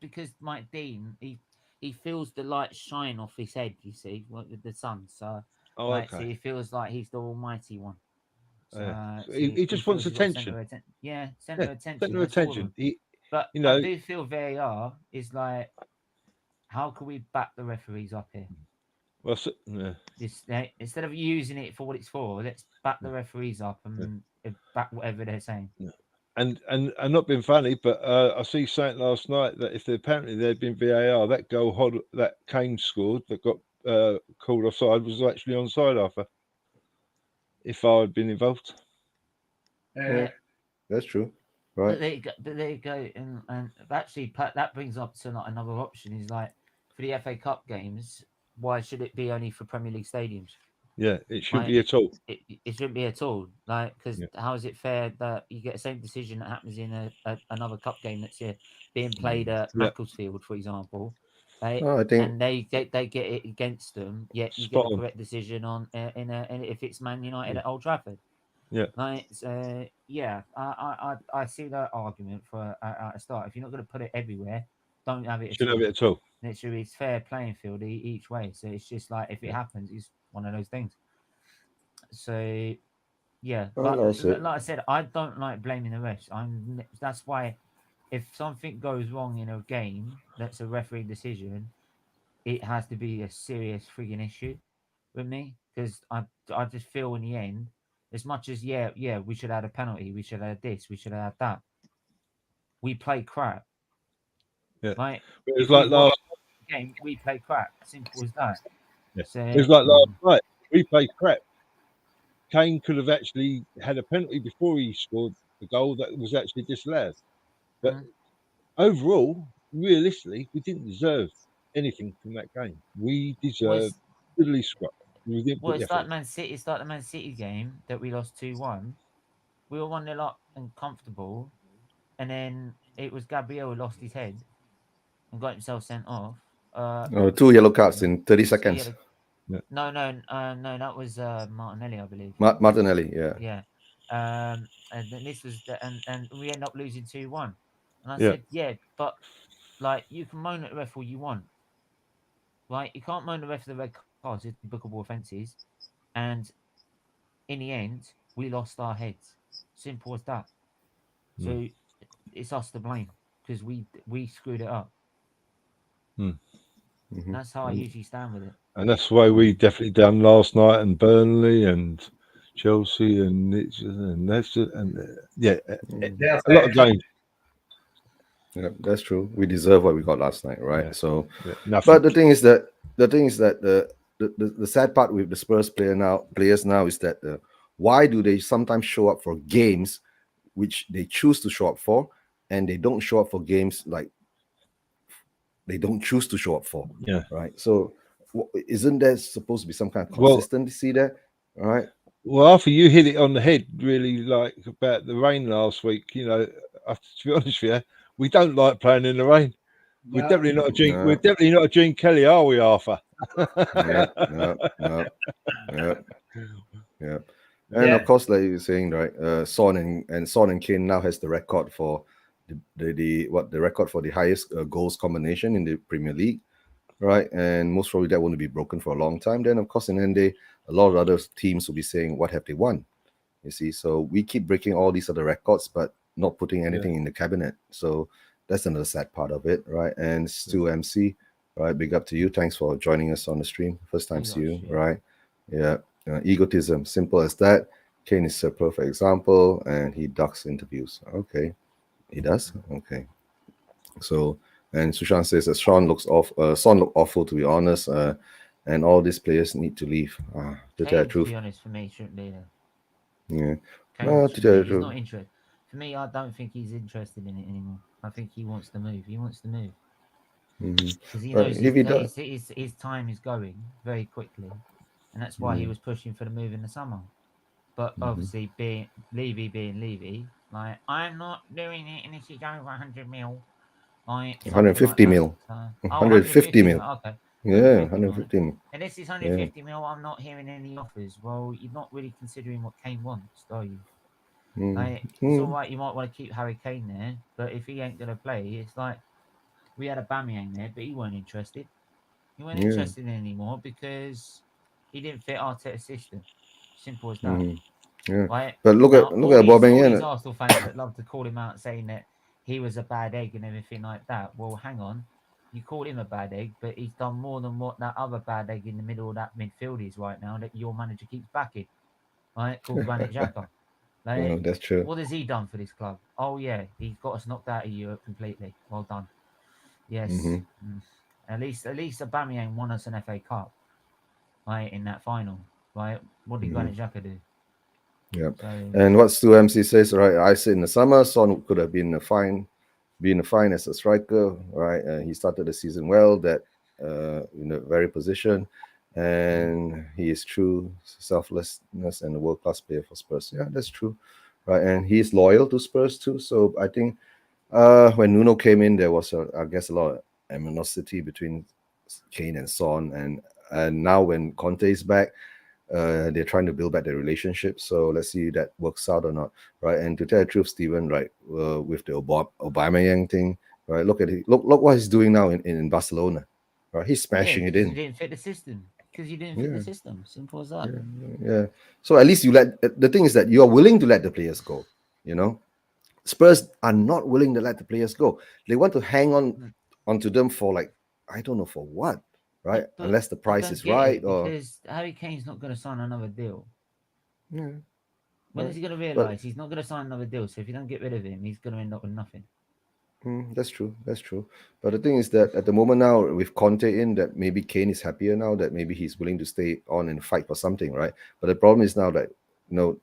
because Mike Dean he feels the light shine off his head. You see, with the sun. So, so he feels like he's the almighty one. So, he just wants attention. Centre attention. Centre attention. But I do feel VAR is like, how can we back the referees up here? Well, instead of using it for what it's for, let's back the referees up and back whatever they're saying. And not being funny, but I see something last night that if apparently there'd been VAR, that goal that Kane scored that got called offside was actually onside, Arthur. If I had been involved. Yeah, that's true. Right. But there you go, and actually that brings up to like another option is like for the FA Cup games. Why should it be only for Premier League stadiums? Yeah, it shouldn't be at all. It shouldn't be at all. Like, because how is it fair that you get the same decision that happens in another cup game that's being played at Macclesfield, for example, right? And they get it against them, yet you get the correct decision on if it's Man United at Old Trafford. Yeah. Right. So I see that argument for at a start. If you're not going to put it everywhere, don't have it. Shouldn't have it at all. Literally, it's fair playing field each way. So it's just like if it happens, it's one of those things. So like I said, I don't like blaming the refs. That's why if something goes wrong in a game that's a referee decision, it has to be a serious frigging issue with me because I just feel in the end, as much as we should have had a penalty, we should have had this, we should have had that. We play crap. Yeah. Right? It was like last game, we play crap. Simple as that. Yeah. So, it was like last night. We played crap. Kane could have actually had a penalty before he scored the goal that was actually disallowed. But overall, realistically, we didn't deserve anything from that game. We deserved diddly squat. It's like Man City. It's like the Man City game that we lost 2-1. We were 1-0 up and comfortable, and then it was Gabriel who lost his head and got himself sent off. 2 yellow cards in 30 seconds. No, that was Martinelli, I believe. Martinelli, yeah. Yeah. And then this was and we end up losing 2-1. And I said, but like you can moan at the ref all you want. Right? You can't moan at the ref for the red cards, it's bookable offences. And in the end, we lost our heads. Simple as that. So it's us to blame because we screwed it up. That's how I usually stand with it. And that's the way we definitely done last night, and Burnley and Chelsea and Leicester and They're a lot of games. Yeah, that's true. We deserve what we got last night, right? Yeah. So, Nothing. but the thing is that the sad part with the Spurs players now is that why do they sometimes show up for games which they choose to show up for, and they don't show up for games like they don't choose to show up for? Yeah. Right. So, isn't there supposed to be some kind of consistency there? All right. Well, Arthur, you hit it on the head, really, like about the rain last week. You know, to be honest with you, we don't like playing in the rain. We're definitely not a Gene. No. We're definitely not a Gene Kelly, are we, Arthur? Yeah. And of course, like you're saying, right? Son and Kane now has the record for the record for the highest goals combination in the Premier League, right? And most probably that won't be broken for a long time. Then, of course, in the end day, a lot of other teams will be saying, "What have they won?" You see, so we keep breaking all these other records, but not putting anything in the cabinet. So that's another sad part of it, right? And Stu MC, right? Big up to you. Thanks for joining us on the stream. First time see you, right? Yeah. Egotism, simple as that. Kane is a perfect example, and he ducks interviews. Okay, he does. Okay. So, and Sushan says that Son look awful, to be honest. And all these players need to leave. To tell the truth, to be honest, for me, shouldn't be there. Yeah. No, to tell the truth, he's not interested. For me, I don't think he's interested in it anymore. I think he wants to move. He wants to move because he knows his time is going very quickly, and that's why he was pushing for the move in the summer. But obviously, being Levy, like, I'm not doing it unless you go over 100 mil. Like 150 like mil. 150 mil. Okay. Yeah, 150 mil. And this is 150 mil. I'm not hearing any offers. Well, you're not really considering what Kane wants, are you? Like, it's all right. You might want to keep Harry Kane there, but if he ain't gonna play, it's like we had a Aubameyang there, but he weren't interested. He weren't interested in anymore because he didn't fit Arteta's system. Simple as that. Yeah. Right? But look at Aubameyang. All these Arsenal fans that love to call him out, saying that he was a bad egg and everything like that. Well, hang on. You called him a bad egg, but he's done more than what that other bad egg in the middle of that midfield is right now that your manager keeps backing. Right? Called Granit Xhaka. Like, that's true. What has he done for this club? Oh, yeah. He's got us knocked out of Europe completely. Well done. Yes. At least Aubameyang won us an FA Cup. Right? In that final. Right? What did Granit Xhaka do? Yeah. And what Stu MC says, right? I said in the summer, Son could have been fine as a striker, right? He started the season well, that in the very position, and he is true selflessness and a world-class player for Spurs. Yeah, that's true, right? And he's loyal to Spurs too. So I think when Nuno came in, there was I guess a lot of animosity between Kane and Son, and now when Conte is back, they're trying to build back their relationship. So let's see if that works out or not, right? And to tell the truth, Stephen, right, with the Aubameyang thing, right? Look at it. Look what he's doing now in Barcelona, right? He's smashing it in. He didn't fit the system. Because you didn't fit the system. Simple as that. Yeah. So at least the thing is that you are willing to let the players go. You know, Spurs are not willing to let the players go. They want to hang on onto them for, like, I don't know for what. Right, unless the price is right, because Harry Kane's not going to sign another deal. Yeah. When is he going to realise he's not going to sign another deal? So if you don't get rid of him, he's going to end up with nothing. That's true. But the thing is that at the moment now, with Conte in, that maybe Kane is happier now, that maybe he's willing to stay on and fight for something, right? But the problem is now that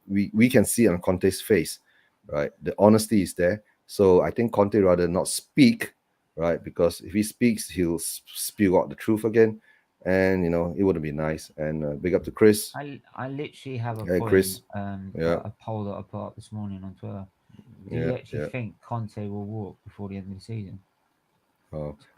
we can see on Conte's face, right? The honesty is there. So I think Conte rather not speak. Right, because if he speaks, he'll spew out the truth again, and it wouldn't be nice. And big up to Chris. I literally have a point, Chris. A poll that I put up this morning on Twitter. Do you actually think Conte will walk before the end of the season?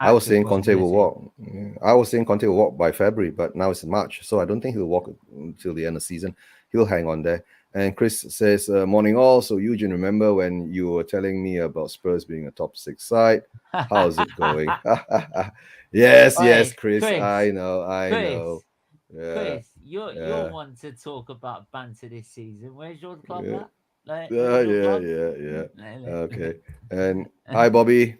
I was saying Conte will walk. I was saying Conte will walk by February, but now it's March, so I don't think he'll walk until the end of the season. He'll hang on there. And Chris says, morning all. So Eugene, remember when you were telling me about Spurs being a top 6 side? How's it going? Yes, Chris. I know. Yeah, Chris, you're one to talk about banter this season. Where's your club at? Like, yeah. Okay. And hi, Bobby.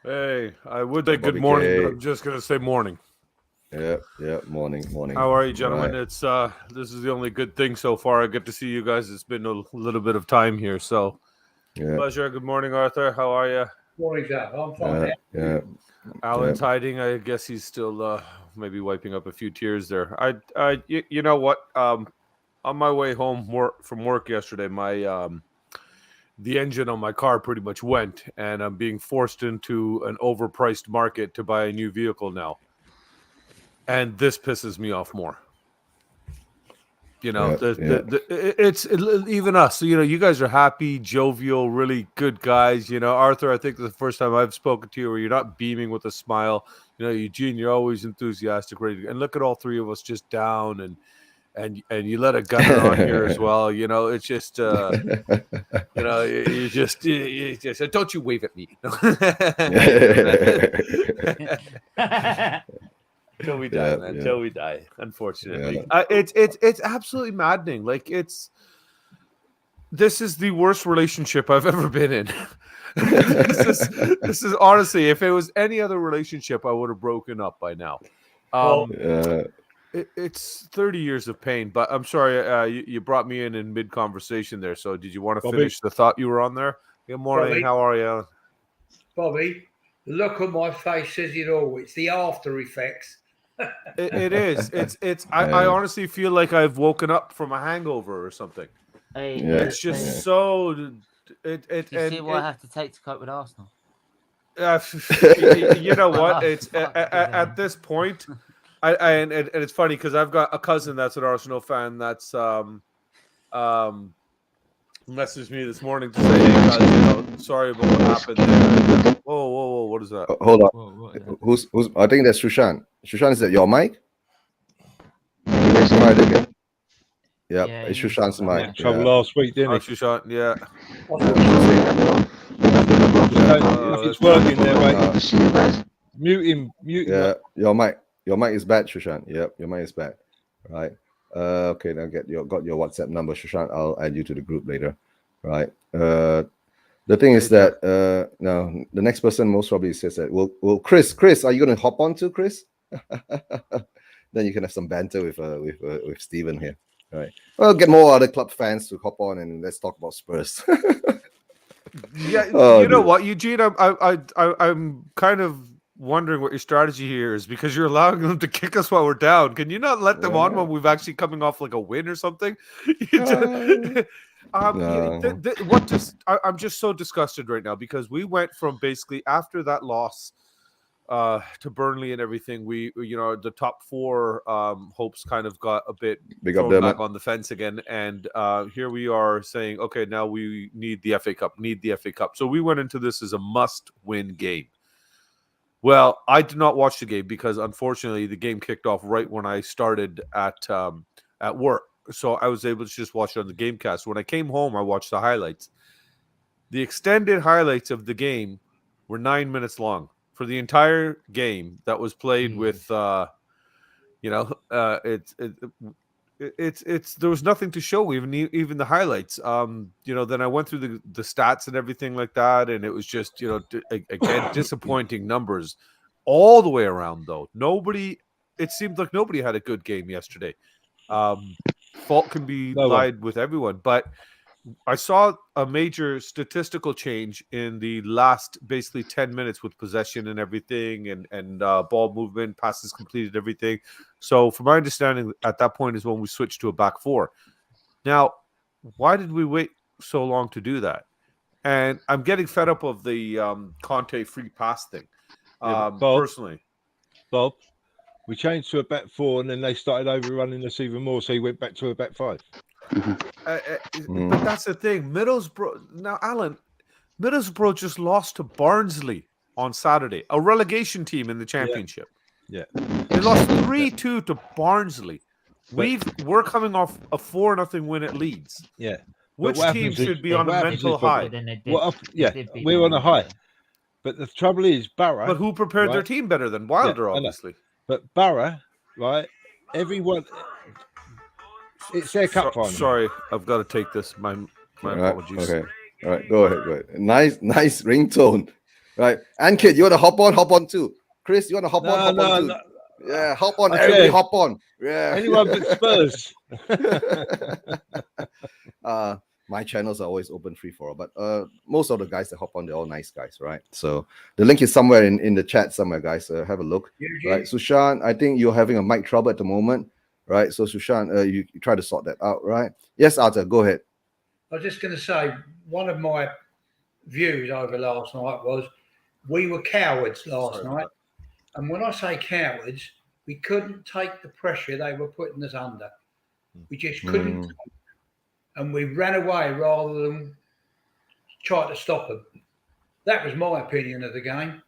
Hey, I would say good morning, but I'm just going to say morning. Yeah. Morning. How are you, gentlemen? Right. It's this is the only good thing so far. I get to see you guys. It's been a little bit of time here, so pleasure. Good morning, Arthur. How are you? Morning, sir. I'm fine. Yeah. Alan's hiding. I guess he's still maybe wiping up a few tears there. You know what? On my way home from work yesterday, my the engine on my car pretty much went, and I'm being forced into an overpriced market to buy a new vehicle now. And this pisses me off more. You know, it's even us. You know, you guys are happy, jovial, really good guys. You know, Arthur, I think this is the first time I've spoken to you where you're not beaming with a smile. You know, Eugene, you're always enthusiastic, ready. And look at all three of us just down, and you let a gunner on here as well. You know, it's just, you know, you just don't you wave at me. Till we die, man. Till we die. Unfortunately, it's absolutely maddening. Like this is the worst relationship I've ever been in. this is honestly, if it was any other relationship, I would have broken up by now. It's 30 years of pain. But I'm sorry, you brought me in mid conversation there. So did you want to finish the thought you were on there? Good morning. Bobby, how are you, Alan? Bobby, the look on my face says it all. It's the after effects. It is. It's. I honestly feel like I've woken up from a hangover or something. It's just so. You see what I have to take to cope with Arsenal? You know what? It's at this point. And it's funny because I've got a cousin that's an Arsenal fan that's messaged me this morning to say, hey guys, you know, sorry about what happened there. Whoa, what is that? Hold on. Who's? I think that's Shushan. Shushan, is that your mic? Try it again. Yep, it's Shushan's mic. Trouble last week, didn't it? Shushan, yeah. It's working there, mate. Mute him. Yeah, your mic is bad, Shushan. Yep, your mic is bad. Right. Okay, now got your WhatsApp number, Shushan. I'll add you to the group later. Right. The thing is that now the next person most probably says that, well, Chris, are you going to hop on to Chris? Then you can have some banter with Stephen here. All right. Well, get more other club fans to hop on and let's talk about Spurs. Yeah, you know what, Eugene? I'm kind of wondering what your strategy here is because you're allowing them to kick us while we're down. Can you not let them on when we've actually coming off like a win or something? I'm just so disgusted right now because we went from basically after that loss to Burnley and everything, we the top four hopes kind of got a bit thrown back on the fence again, and here we are saying, okay, now we need the FA Cup. So we went into this as a must-win game. Well, I did not watch the game because unfortunately the game kicked off right when I started at work. So I was able to just watch it on the Gamecast. When I came home, I watched the highlights. The extended highlights of the game were 9 minutes long for the entire game that was played with, there was nothing to show, even the highlights. Then I went through the stats and everything like that, and it was just, again, disappointing numbers all the way around, though. It seemed like nobody had a good game yesterday. Fault can be lied with everyone, but I saw a major statistical change in the last basically 10 minutes with possession and everything and ball movement, passes completed, everything. So from my understanding, at that point is when we switched to a back four. Now, why did we wait so long to do that? And I'm getting fed up of the Conte free pass thing, personally. Bob, we changed to a back four and then they started overrunning us even more, so he went back to a back five. But that's the thing. Middlesbrough just lost to Barnsley on Saturday, a relegation team in the Championship. Yeah. They lost 3-2 to Barnsley. We're coming off a 4-0 win at Leeds. Yeah. Which team should be on a mental high? We're on a high. But the trouble is, Boro. But who prepared their team better than Wilder, obviously? But Boro, right? Everyone. It's their cup final. Sorry, I've got to take this. My apologies. Okay. All right. Go ahead. Nice ringtone. Right. And kid, you want to hop on too? Chris, you want to hop on too? Yeah, hop on, Okay. everybody, hop on. Yeah. Anyone but Spurs. My channels are always open free for all, but most of the guys that hop on, they're all nice guys, right? So the link is somewhere in the chat somewhere, guys. Have a look. Right, Sushan, I think you're having a mic trouble at the moment, right? So Sushan, you try to sort that out, right? Yes, Arthur, go ahead. I was just going to say, one of my views over last night was we were cowards last night. And when I say cowards, we couldn't take the pressure they were putting us under. We just couldn't. And we ran away rather than try to stop them. That was my opinion of the game.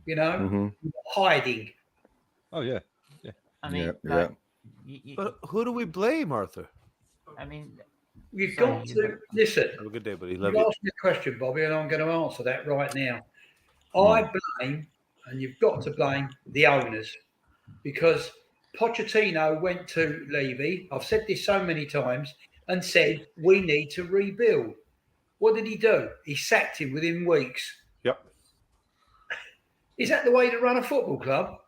You know, hiding. Oh, yeah. I mean, but who do we blame, Arthur? I mean, you've got to listen. Have a good day, buddy. You asked me a question, Bobby, and I'm going to answer that right now. I blame, and you've got to blame the owners, because Pochettino went to Levy. I've said this so many times, and said we need to rebuild. What did he do? He sacked him within weeks. Yep. Is that the way to run a football club?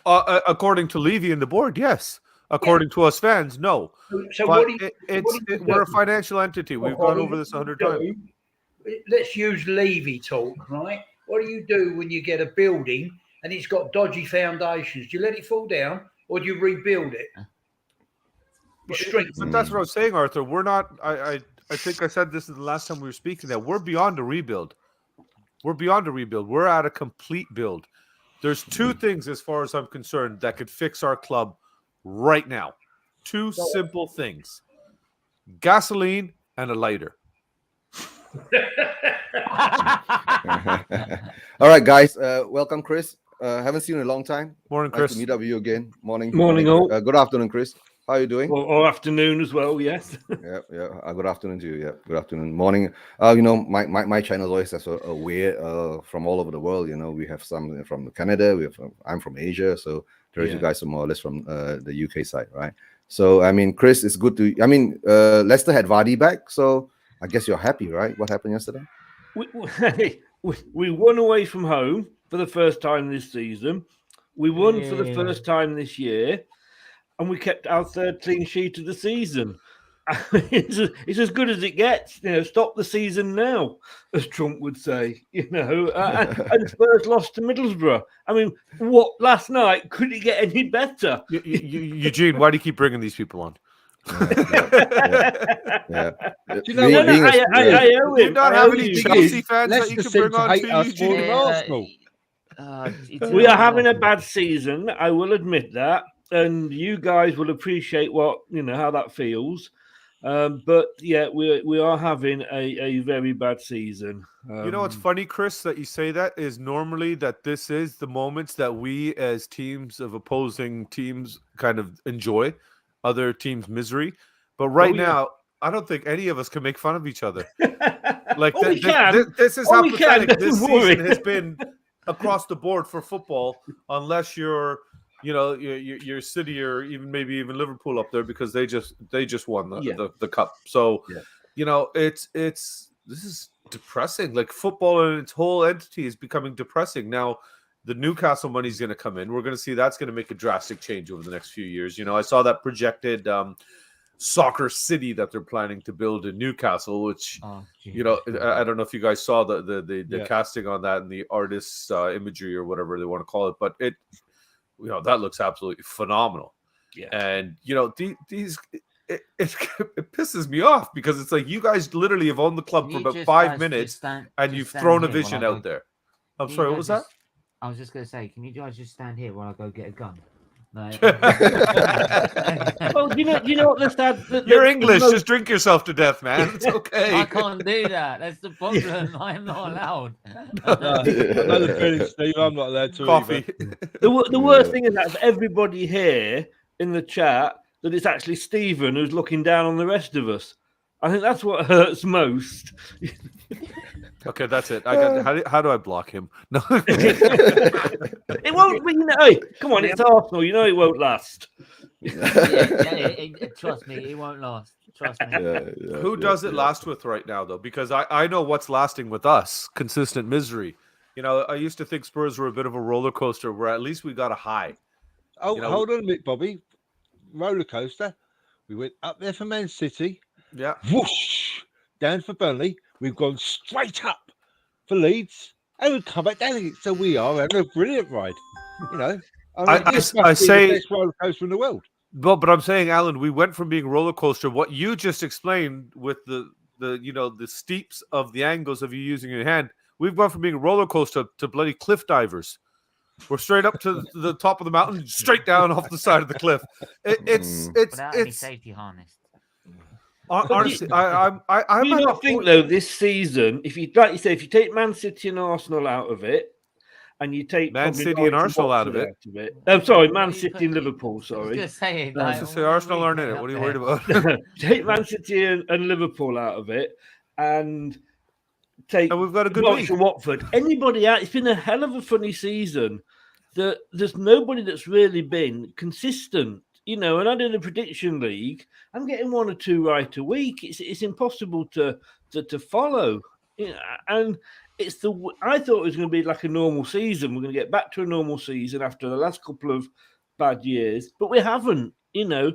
According to Levy and the board, yes. According to us fans, no. So but we're a financial entity. We've gone over this 100 times. Let's use Levy talk, right? What do you do when you get a building and it's got dodgy foundations? Do you let it fall down or do you rebuild it? But that's what I was saying, Arthur. We're not. I think I said this the last time we were speaking, that we're beyond a rebuild. We're beyond a rebuild. We're at a complete build. There's two things, as far as I'm concerned, that could fix our club right now. Two simple things: gasoline and a lighter. All right, guys. Welcome, Chris. Haven't seen you in a long time. Morning, Nice Chris. to meet up with you again. Morning. Morning, all. Good afternoon, Chris. How are you doing? Or afternoon as well, yes. Yeah. Good afternoon to you. Yeah, good afternoon. Morning. My channel always has a weird from all over the world. We have some from Canada. I'm from Asia, so the rest of you guys are more or less from the UK side, right? So I mean, Chris, it's good to. I mean, Leicester had Vardy back, so I guess you're happy, right? What happened yesterday? We won away from home for the first time this season. We won for the first time this year. And we kept our third clean sheet of the season. It's as good as it gets. Stop the season now, as Trump would say. And Spurs lost to Middlesbrough. I mean, what last night? Could it get any better? Eugene, why do you keep bringing these people on? Yeah. Do you know I owe him. Do you not have any Chelsea fans that you can bring on to Eugene? Arsenal. We are having a bad season. I will admit that. And you guys will appreciate how that feels. But yeah, we are having a very bad season. What's funny, Chris, that you say that is normally that this is the moments that we as teams of opposing teams kind of enjoy other teams' misery. But now, I don't think any of us can make fun of each other. Like this is how pathetic this season has been across the board for football, unless you're your City or maybe even Liverpool up there, because they just won the cup. So this is depressing. Like, football in its whole entity is becoming depressing. Now the Newcastle money is going to come in. We're going to see that's going to make a drastic change over the next few years. I saw that projected soccer city that they're planning to build in Newcastle, which I don't know if you guys saw the casting on that and the artist's imagery or whatever they want to call it, but it that looks absolutely phenomenal. Yeah. And these it pisses me off, because it's like, you guys literally have owned the club for about 5 minutes and you've thrown a vision out there. I'm sorry, what was that? I was just going to say, can you guys just stand here while I go get a gun? Like, well, you know what the sad? You're English. Just drink yourself to death, man. It's okay. I can't do that. That's the problem. I'm not allowed. Another feeling, Steve. I'm not allowed to. Coffee. The worst thing is that everybody here in the chat, that it's actually Stephen who's looking down on the rest of us. I think that's what hurts most. Okay, that's it. How do I block him? No, it won't. Hey, come on, it's Arsenal. It won't last. Trust me, it won't last. Trust me. Who does it last with right now, though? Because I know what's lasting with us: consistent misery. I used to think Spurs were a bit of a roller coaster, where at least we got a high. Oh, You know, hold on a minute, Bobby. Roller coaster. We went up there for Man City. Yeah. Whoosh! Down for Burnley. We've gone straight up for Leeds, and we've come back down again. So we are having a brilliant ride. You know, I mean, this must be the best roller coaster in the world. Well, but I'm saying, Alan, we went from being roller coaster. What you just explained with the steeps of the angles of you using your hand, we've gone from being a roller coaster to bloody cliff divers. We're straight up to the top of the mountain, straight down off the side of the cliff. It's without any safety harness. Honestly, I do you not think though this season, if you like you say, if you take Man City and Arsenal out of it, and you take Man City and Arsenal out of it. I'm sorry, Man City and Liverpool. Sorry, I was going to say Arsenal aren't in it. What are you worried about? Take Man City and Liverpool out of it, and take. And we've got a good Norwich league. and Watford. Anybody out? It's been a hell of a funny season. There's nobody that's really been consistent. You know, and I do the prediction league. I'm getting 1 or 2 right a week. It's impossible to follow. You know, and I thought it was going to be like a normal season. We're going to get back to a normal season after the last couple of bad years, but we haven't. You know,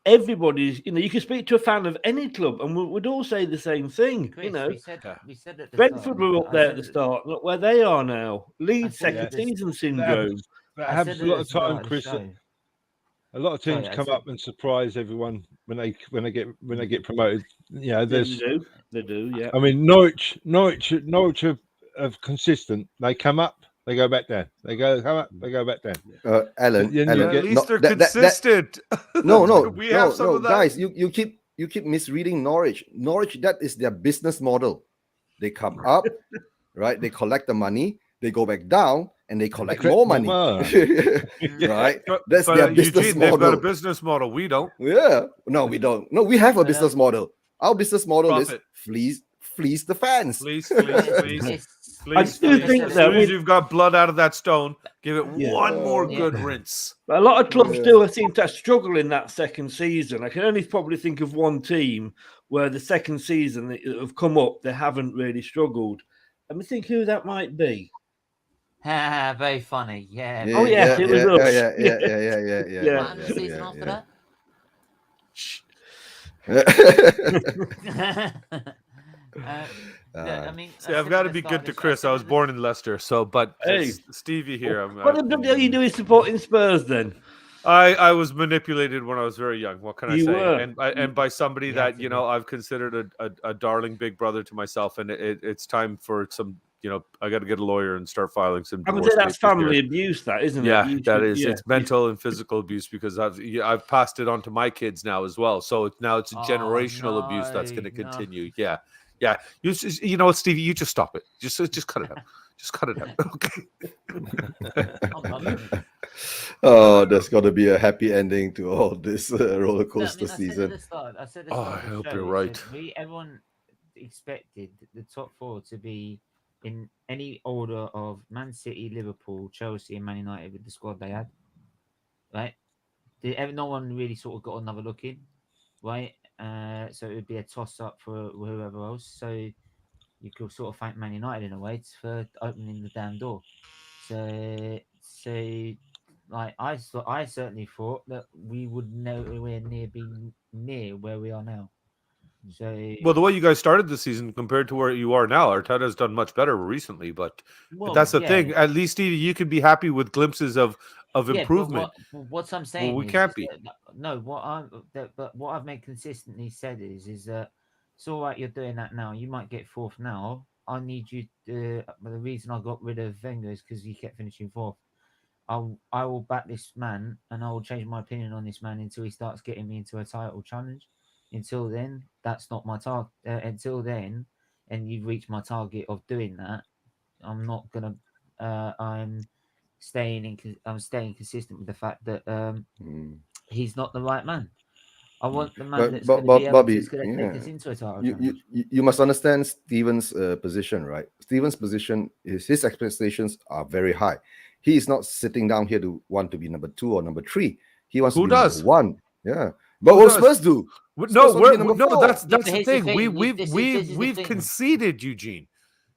everybody's. You know, you can speak to a fan of any club, and we'd all say the same thing. Chris, you know, we said at the Brentford start, were up there at the start. Look where they are now. Leeds second season syndrome. That happens a lot of time, Chris. A lot of teams come up and surprise everyone when they get promoted. You know, they do. Yeah. I mean, Norwich are consistent. They come up, they go back down. They come up, they go back down. Alan, At least they're consistent. No, we have some of that. Guys, you keep misreading Norwich. Norwich, that is their business model. They come up, right? They collect the money. They go back down and they collect more money. Right? That's their business model. They've got a business model. We don't. Yeah. No, we don't. No, we have a business model. Our business model Profit. is fleece the fans. Please. I do think as that soon as you've got blood out of that stone, give it one more good rinse. A lot of clubs still seem to struggle in that second season. I can only probably think of one team where the second season that have come up, they haven't really struggled. Let me think who that might be. Very funny. Yeah. Oh yeah, it was us. Yeah. What happened the season after that? I mean, see, I've got to be good to Chris. I was born in Leicester, but hey, Stevie here. What the bloody are you doing supporting Spurs then? I was manipulated when I was very young. What can I say? Were. And by somebody that I've considered a darling big brother to myself, and it's time for some. I got to get a lawyer and start filing some. I would say that's family abuse, that isn't it? Yeah, that is. Yeah. It's mental and physical abuse because I've passed it on to my kids now as well. So now it's a generational abuse that's going to continue. Yeah. You know what, Stevie? You just stop it. Just cut it out. Just cut it out. Okay. Oh, there's got to be a happy ending to all this roller coaster season. I said I hope you're right. Everyone expected the top 4 to be in any order of Man City, Liverpool, Chelsea, and Man United with the squad they had. Right? No one really sort of got another look in. Right? So it would be a toss up for whoever else. So you could sort of thank Man United in a way for opening the damn door. So like I certainly thought that we would nowhere near where we are now. So well, the way you guys started the season compared to where you are now, Arteta's done much better recently. But that's the thing. At least, Stevie, you could be happy with glimpses of improvement. What I'm saying, we can't be. No, what I've made consistently said is that it's all right. You're doing that now. You might get 4th now. I need you. The reason I got rid of Wenger is because he kept finishing 4th. I will back this man, and I will change my opinion on this man until he starts getting me into a title challenge. Until then, that's not my target. Until then, and you've reached my target of doing that, I'm not gonna. I'm staying consistent with the fact that he's not the right man. I want the man that's going to be able to take us into a title challenge. You must understand Steven's position, right? Steven's position is his expectations are very high. He is not sitting down here to want to be number 2 or number 3. He wants to be number 1. Yeah. But what Spurs do? That's the thing. We've conceded, Eugene.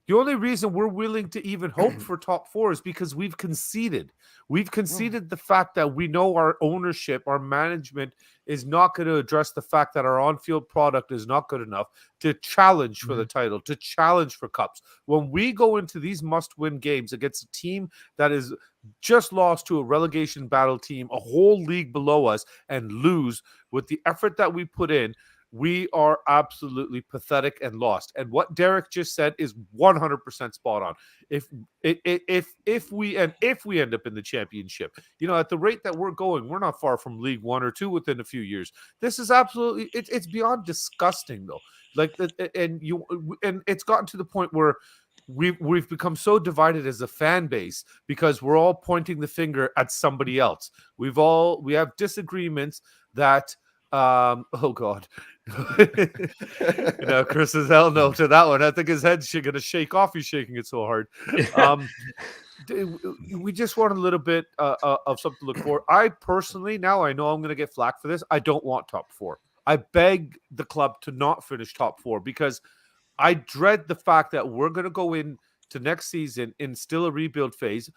The only reason we're willing to even hope for top 4 is because we've conceded. We've conceded the fact that we know our ownership, our management is not going to address the fact that our on-field product is not good enough to challenge for the title, to challenge for cups. When we go into these must-win games against a team that is just lost to a relegation battle team, a whole league below us, and lose with the effort that we put in, we are absolutely pathetic and lost. And what Derek just said is 100% spot on. If we end up in the championship, at the rate that we're going, we're not far from League 1 or 2 within a few years. This is absolutely it's beyond disgusting though. And it's gotten to the point where we've become so divided as a fan base because we're all pointing the finger at somebody else. We have disagreements that oh God. Chris is hell no to that one. I think his head's going to shake off. He's shaking it so hard. We just want a little bit of something to look for. I personally, now I know I'm going to get flack for this, I don't want top 4. I beg the club to not finish top 4 because I dread the fact that we're going to go into next season in still a rebuild phase.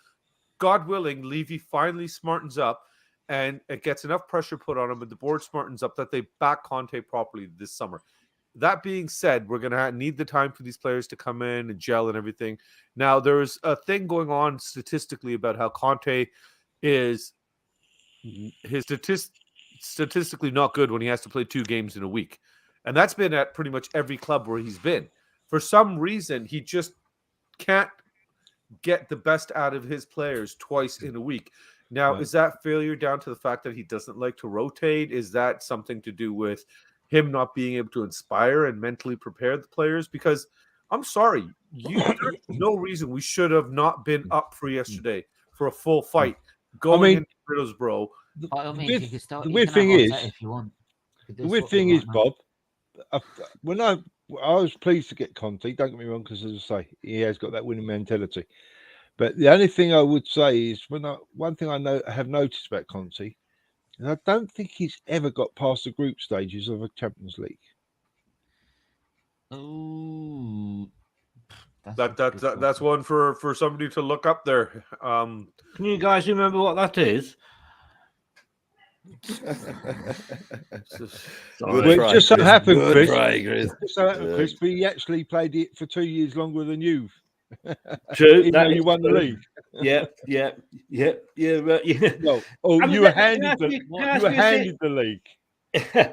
God willing, Levy finally smartens up and it gets enough pressure put on him and the board smartens up that they back Conte properly this summer. That being said, we're going to need the time for these players to come in and gel and everything. Now, there's a thing going on statistically about how Conte is statistically not good when he has to play 2 games in a week. And that's been at pretty much every club where he's been. For some reason, he just can't get the best out of his players twice in a week. Now, is that failure down to the fact that he doesn't like to rotate? Is that something to do with him not being able to inspire and mentally prepare the players? Because I'm sorry, there's no reason we should have not been up for yesterday for a full fight going into Middlesbrough. The weird thing is, Bob, when I was pleased to get Conte, don't get me wrong, because as I say, he has got that winning mentality. But the only thing I would say is one thing I have noticed about Conte, and I don't think he's ever got past the group stages of a Champions League. Oh, that's one for somebody to look up there. Can you guys remember what that is? It just so happened, Chris, we actually played it for 2 years longer than you. True. That you won the league. Yeah. Well, you were handed the league.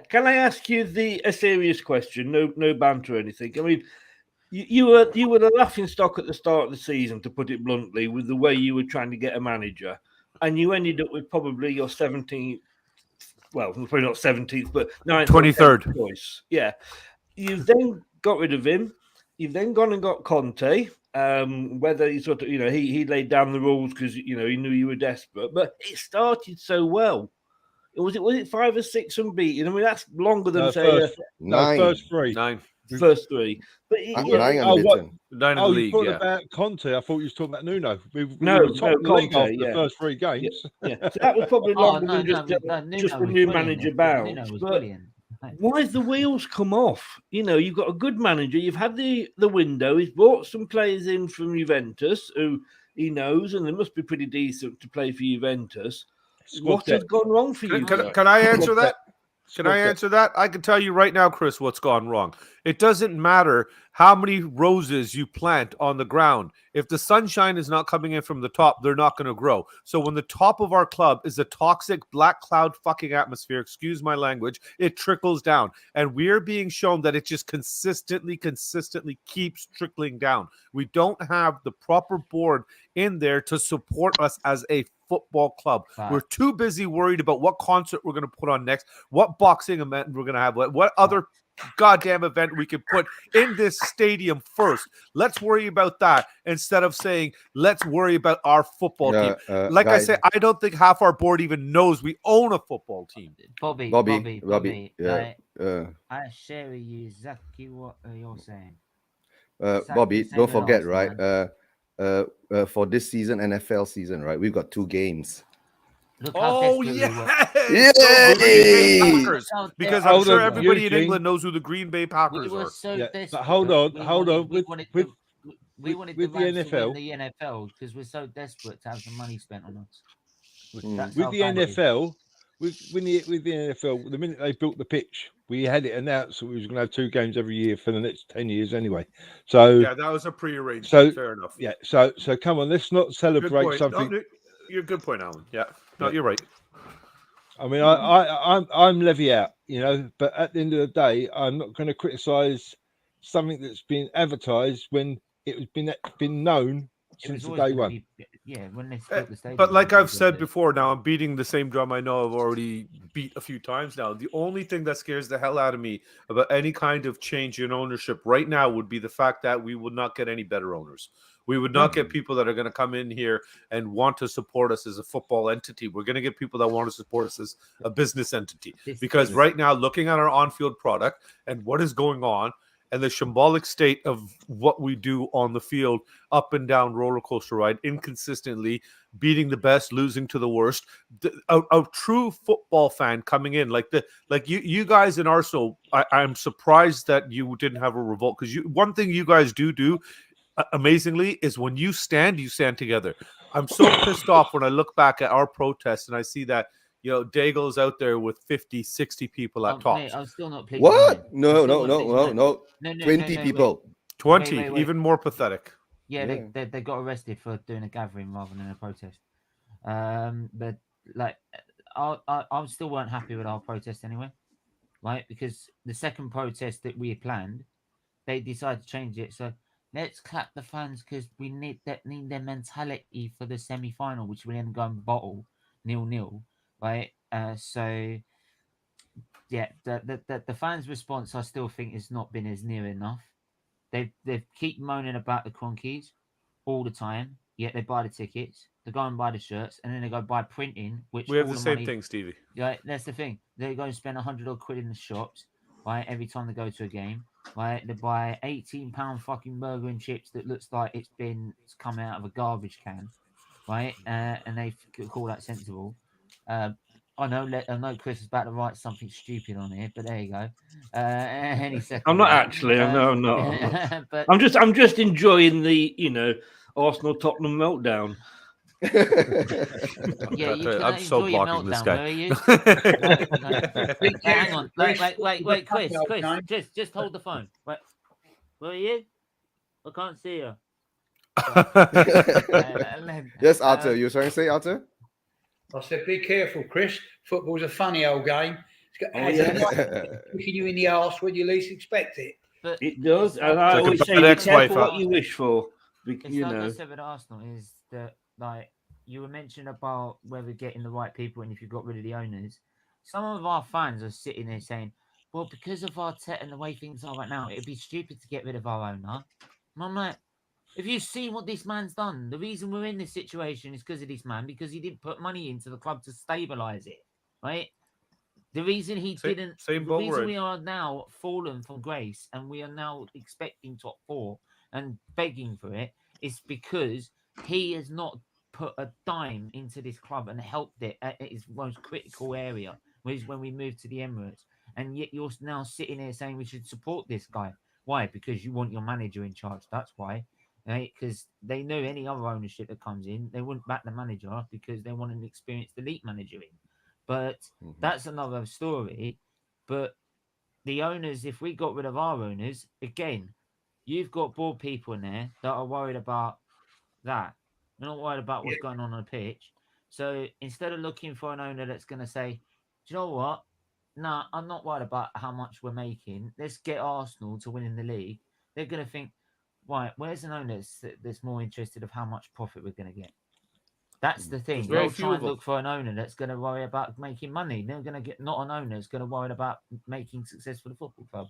Can I ask you a serious question? No banter or anything. I mean, you were the laughing stock at the start of the season, to put it bluntly, with the way you were trying to get a manager, and you ended up with probably your 17th. Well, probably not 17th, but 23rd choice. Yeah. You've then got rid of him. You've then gone and got Conte. Whether he sort of, he laid down the rules because he knew you were desperate, but it started so well. Was it 5 or 6 unbeaten? I mean, that's longer than first 3. First 3. But 9 unbeaten. 9 in the league. You thought about Conte? I thought you was talking about Nuno. No, Conte after the first 3 games. Yeah. So that was probably longer than just a new manager bounce. But why have the wheels come off? You've got a good manager. You've had the window. He's brought some players in from Juventus who he knows, and they must be pretty decent to play for Juventus. What has gone wrong for you? Can I answer that? Can I answer that? I can tell you right now, Chris, what's gone wrong. It doesn't matter how many roses you plant on the ground. If the sunshine is not coming in from the top, they're not going to grow. So when the top of our club is a toxic black cloud fucking atmosphere, excuse my language, it trickles down. And we're being shown that it just consistently keeps trickling down. We don't have the proper board in there to support us as a football club. Wow. We're too busy worried about what concert we're going to put on next, what boxing event we're going to have, what other goddamn event we can put in this stadium first. Let's worry about that instead of saying, let's worry about our football team. Like guys, I say, I don't think half our board even knows we own a football team. Bobby. Yeah. I share with you exactly what you're saying. Bobby, don't forget, right? For this season, NFL season, right? We've got 2 games. Oh, yeah! Because I'm sure everybody in England knows who the Green Bay Packers are. But hold on. We wanted the with the Rams to win NFL. the NFL because we're so desperate to have some money spent on us. Mm. That's With how the bad it is. NFL, with the NFL, the minute they built the pitch, we had it announced that we was going to have 2 games every year for the next 10 years anyway. So Yeah, that was a pre-arrangement. So- Fair enough. yeah, so come on, let's not Good celebrate point. something. No, you're a good point, Alan. Yeah. No, Yeah. you're right. I mean, I'm levy out, but at the end of the day, I'm not going to criticise something that's been advertised when it has been known It since was the always day going one. to be, when they built the stadium. But like it was I've said gonna be- before, now I'm beating the same drum I know I've already beat a few times now. The only thing that scares the hell out of me about any kind of change in ownership right now would be the fact that we would not get any better owners. We would not get people that are going to come in here and want to support us as a football entity. We're going to get people that want to support us as a business entity. Because right now, looking at our on-field product and what is going on, and the shambolic state of what we do on the field, up and down roller coaster ride, inconsistently, beating the best, losing to the worst. A true football fan coming in, like you guys in Arsenal, I'm surprised that you didn't have a revolt, because one thing you guys do amazingly is when you stand together. I'm so pissed off when I look back at our protests and I see that Daigle's out there with 50, 60 people at tops. Mate, I'm still not pleased. What? with No, I'm still no, not no, pleased no, with no. 20 people. 20, Wait. even more pathetic. Yeah, Yeah. they got arrested for doing a gathering rather than a protest. But like, I still weren't happy with our protest anyway, right? Because the second protest that we had planned, they decided to change it. So let's clap the fans because we need their mentality for the semi-final, which we're going to go and bottle 0-0, right? So yeah, the fans' response I still think has not been as near enough. They keep moaning about the Cronkies all the time, yet they buy the tickets, they go and buy the shirts, and then they go buy printing, which We have all the the same money, thing, Stevie. Right, that's the thing. They go and spend 100 odd quid in the shops, right? Every time they go to a game, right? They buy £18 fucking burger and chips that looks like it's come out of a garbage can, right? And they call that sensible. I know Chris is about to write something stupid on here, but there you go. Any second. I'm not now. actually. No, I'm not. But I'm just enjoying the Arsenal Tottenham meltdown. yeah, you can I'm so enjoy your blocking this meltdown. guy. Where are you? Hang on. Wait, Chris. Just hold the phone. Wait, where are you? I can't see you. Yes, Arthur. You were trying to say, Arthur? I said, be careful, Chris. Football's a funny old game. Oh, yeah. Kicking you in the arse when you least expect it. But It does, it's and I like a always say, bad be ex-wife, careful huh? what you wish for. It's You like I know, said with Arsenal is that, like, you were mentioning about whether getting the right people and if you got rid of the owners. Some of our fans are sitting there saying, well, because of Arteta and the way things are right now, it'd be stupid to get rid of our owner. And I'm like, if you see what this man's done, the reason we're in this situation is because of this man, because he didn't put money into the club to stabilize it, right? The reason he didn't, same the boat we're reason in. we are now fallen from grace and we are now expecting top 4 and begging for it is because he has not put a dime into this club and helped it at its most critical area, which is when we moved to the Emirates. And yet you're now sitting there saying we should support this guy. Why? Because you want your manager in charge. That's why. Right? Because they know any other ownership that comes in, they wouldn't back the manager because they want an experienced elite manager in. But that's another story. But the owners, if we got rid of our owners, again, you've got board people in there that are worried about that. They're not worried about what's going on the pitch. So instead of looking for an owner that's going to say, do you know what? No, I'm not worried about how much we're making. Let's get Arsenal to win in the league. They're going to think, right, where's an owner that's more interested of how much profit we're going to get? That's the thing. very They'll few try of and them. look for an owner that's going to worry about making money. They're going to get not an owner that's going to worry about making success for the football club.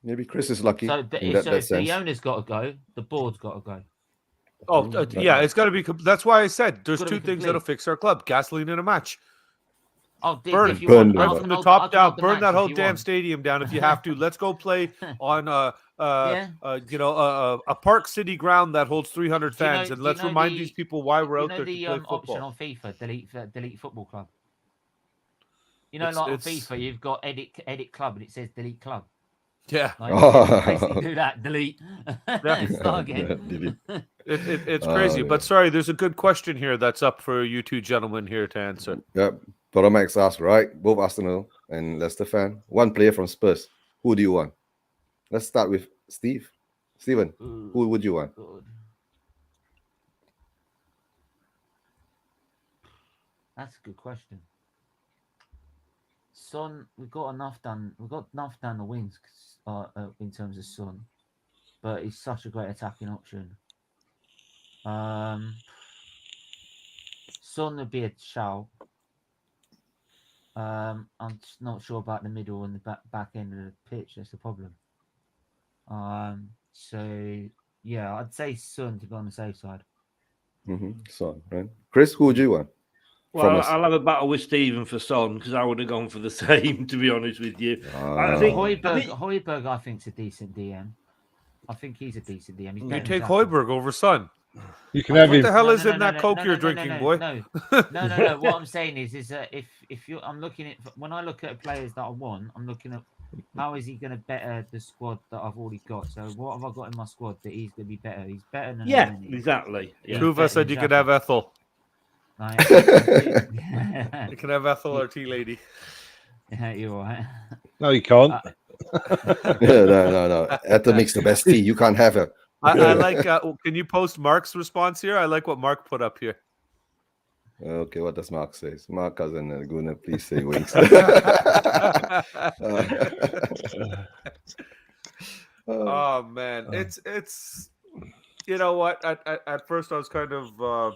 Maybe Chris is lucky So, in if that sense. the owner's got to go, the board's got to go. Oh, yeah, it's got to be. That's why I said there's Gotta be two things complete. that'll fix our club: gasoline and a match. Oh, Burn if it. you Burn want, them Right up. from the I'll top down, have the burn match that if whole you damn want. stadium down if you have to. Let's go play on Yeah. a Park City ground that holds 300 Do you know- fans, do and you let's know remind the- these people why we're You out know there the to play option football. on FIFA, delete football club. You know, It's- like on it's- FIFA, you've got edit club, and it says delete club. Yeah, Like, basically do that, delete, start again. Delete. it's crazy. yeah. But sorry, there's a good question here that's up for you two gentlemen here to answer. Yep. Boro Max asked, right? Both Arsenal and Leicester fan. One player from Spurs. Who do you want? Let's start with Steve. Steven, who would you want? God. That's a good question. Son, we've got enough done. We've got enough down the wings in terms of Son, but he's such a great attacking option. Son would be a shout. I'm just not sure about the middle and the back end of the pitch. That's the problem. So yeah, I'd say Son to be on the safe side. Son, right? Chris, who would you want? Well, I'll have a battle with Stephen for Son because I would have gone for the same, to be honest with you. I think Højbjerg, I think, is a decent DM. I think he's a decent DM. You take Højbjerg over Son. You can have What him. the hell is in that Coke you're drinking, boy? No. What I'm saying is that if you, I'm looking at, when I look at players that I want, I'm looking at how is he going to better the squad that I've already got. So what have I got in my squad that he's going to be better? He's better than exactly. Yeah. Kuva said you could have Ethel. Like, You can have Ethel or Tea Lady. Yeah, you're right. No, you can't. No. Ethel makes the best tea. You can't have her. I like. Can you post Mark's response here? I like what Mark put up here. Okay, what does Mark say? Mark cousin Guna, please say wings. Oh man, it's you know what? At first I was kind of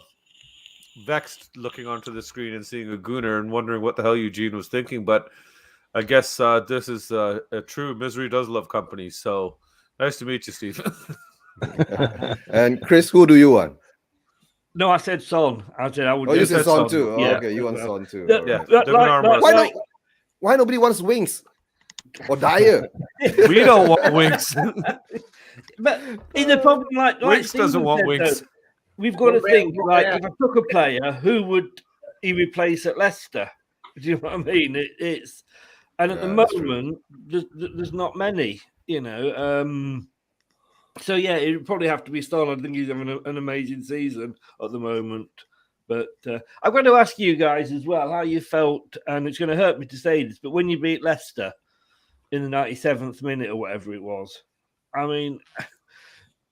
vexed looking onto the screen and seeing a Gooner and wondering what the hell Eugene was thinking, but I guess this is a true misery does love company. So nice to meet you, Steve. And Chris, who do you want? No, I said Son. I said I would. Oh, you said Son too. Oh, Yeah. okay, you want Son too. Yeah. All right. Like, Why nobody wants wings or Dyer? We don't want wings. But in the problem, like Wings doesn't Stephen want said, wings. though, we've got to think like if I took a player, who would he replace at Leicester? Do you know what I mean? It's and at the moment there's not many, you know. So yeah, it would probably have to be Son. I think he's having an amazing season at the moment. But I'm going to ask you guys as well how you felt, and it's going to hurt me to say this, but when you beat Leicester in the 97th minute or whatever it was, I mean,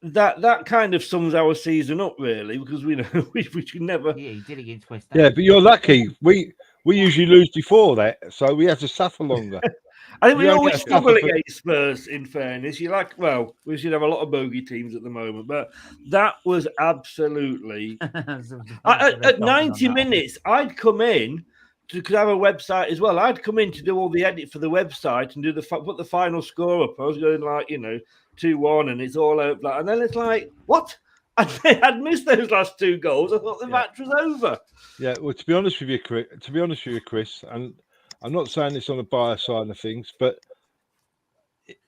that kind of sums our season up really, because we know we can never. Yeah, he did against West Ham. Yeah, but you're lucky. We usually lose before that, so we have to suffer longer. I think we You don't always get struggle stuff against Spurs, in fairness. We should have a lot of bogey teams at the moment, but that was absolutely... At 90 minutes, I'd come in, because I have a website as well, I'd come in to do all the edit for the website and put the final score up. I was going 2-1, and it's all over. And then it's like, what? I'd missed those last two goals. I thought the match was over. Yeah, well, to be honest with you, Chris, and I'm not saying this on the bias side of things, but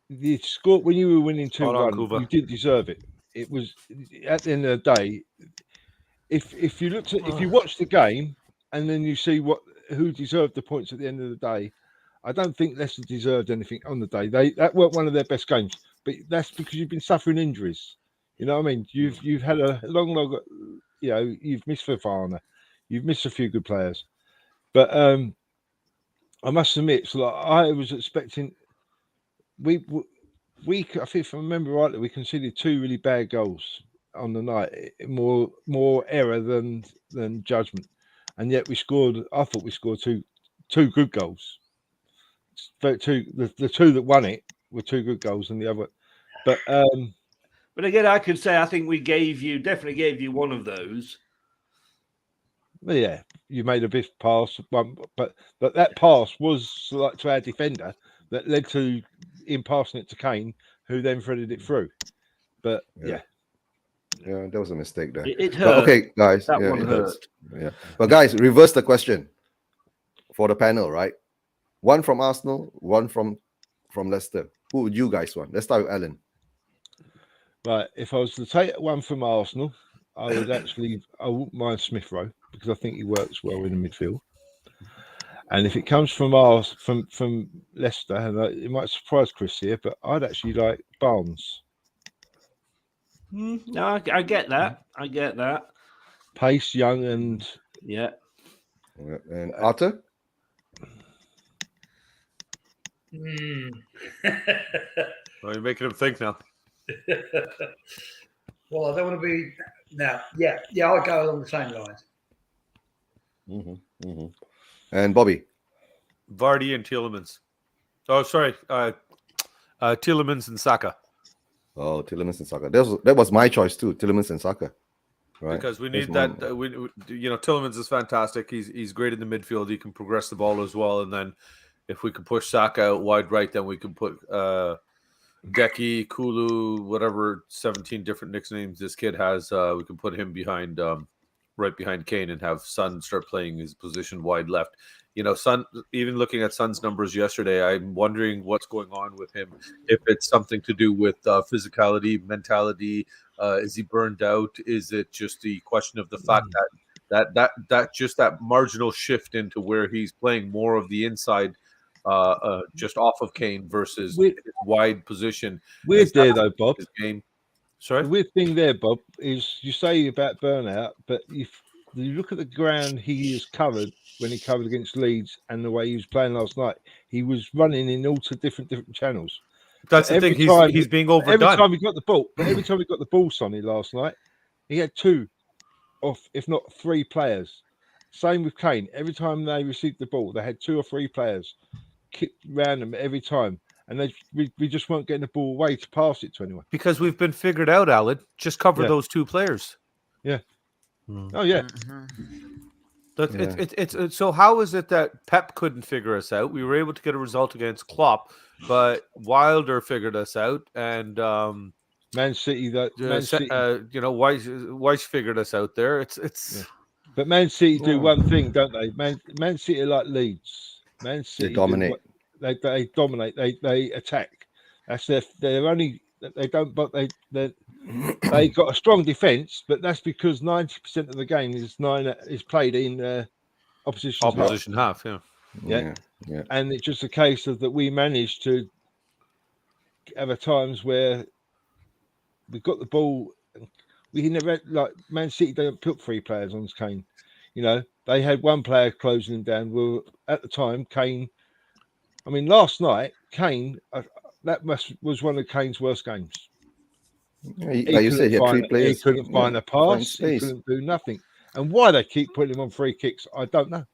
the score when you were winning 2-1, you didn't deserve it. It was at the end of the day. If you watch the game and then you see who deserved the points at the end of the day, I don't think Leicester deserved anything on the day. That weren't one of their best games, but that's because you've been suffering injuries. You know what I mean? You've had a long, you've missed Fofana, you've missed a few good players, but I must admit, it's like I was expecting. I think if I remember rightly, we conceded 2 really bad goals on the night. More error than judgment, and yet we scored. I thought we scored two good goals. The two that won it were 2 good goals, and the other, but again, I could say I think we definitely gave you one of those. Yeah, you made a big pass, but that pass was like to our defender that led to him passing it to Kane, who then threaded it through. But yeah, there was a mistake there. It hurt. But okay, guys, that one hurt. Yeah, but guys, reverse the question for the panel, right? One from Arsenal, one from Leicester. Who would you guys want? Let's start with Alan. Right, if I was to take one from Arsenal, I wouldn't mind Smith Rowe, because I think he works well in the midfield. And if it comes from Leicester, and it might surprise Chris here, but I'd actually like Barnes. No, I get that. I get that. Pace, young, and Yeah. And Arthur? Well, you're making him think now. Well, I don't want to be now. Yeah, I'll go along the same lines. And Bobby? Vardy and Tielemans. Oh, sorry. Tielemans and Saka. Oh, Tielemans and Saka. That was my choice too, Tielemans and Saka. Right. Because we need that. Tielemans is fantastic. He's great in the midfield. He can progress the ball as well. And then if we can push Saka out wide right, then we can put Deki, Kulu, whatever 17 different nicknames this kid has. We can put him behind, right behind Kane, and have Son start playing his position wide left. Son, even looking at Son's numbers yesterday, I'm wondering what's going on with him. If it's something to do with physicality, mentality, is he burned out? Is it just the question of the fact that just that marginal shift into where he's playing more of the inside, just off of Kane versus his wide position? Weird there though, Bob. Game. Sorry? The weird thing there, Bob, is you say about burnout, but if you look at the ground he is covered when he covered against Leeds and the way he was playing last night, he was running in all different channels. That's the thing. He's being overdone. Every time he got the ball, Sonny, last night, he had two of, if not three players. Same with Kane. Every time they received the ball, they had two or three players kicked round them every time. And we just weren't getting the ball away to pass it to anyone. Because we've been figured out, Alan. Just cover those two players. Yeah. Oh, yeah. It's so how is it that Pep couldn't figure us out? We were able to get a result against Klopp, but Wilder figured us out, and Man City, Weiss figured us out there. It's But Man City do one thing, don't they? Man City are like Leeds. Man City they dominate. They dominate. They attack. That's they're only they don't. But they got a strong defense. But that's because 90% of the game is played in opposition half. Yeah. And it's just a case of that we managed to have times where we got the ball. We never, like Man City don't put three players on Kane. They had one player closing him down. Well, at the time, Kane. I mean, last night, Kane, was one of Kane's worst games. Like you said, he had three players. He couldn't find a pass. He couldn't do nothing. And why they keep putting him on free kicks, I don't know.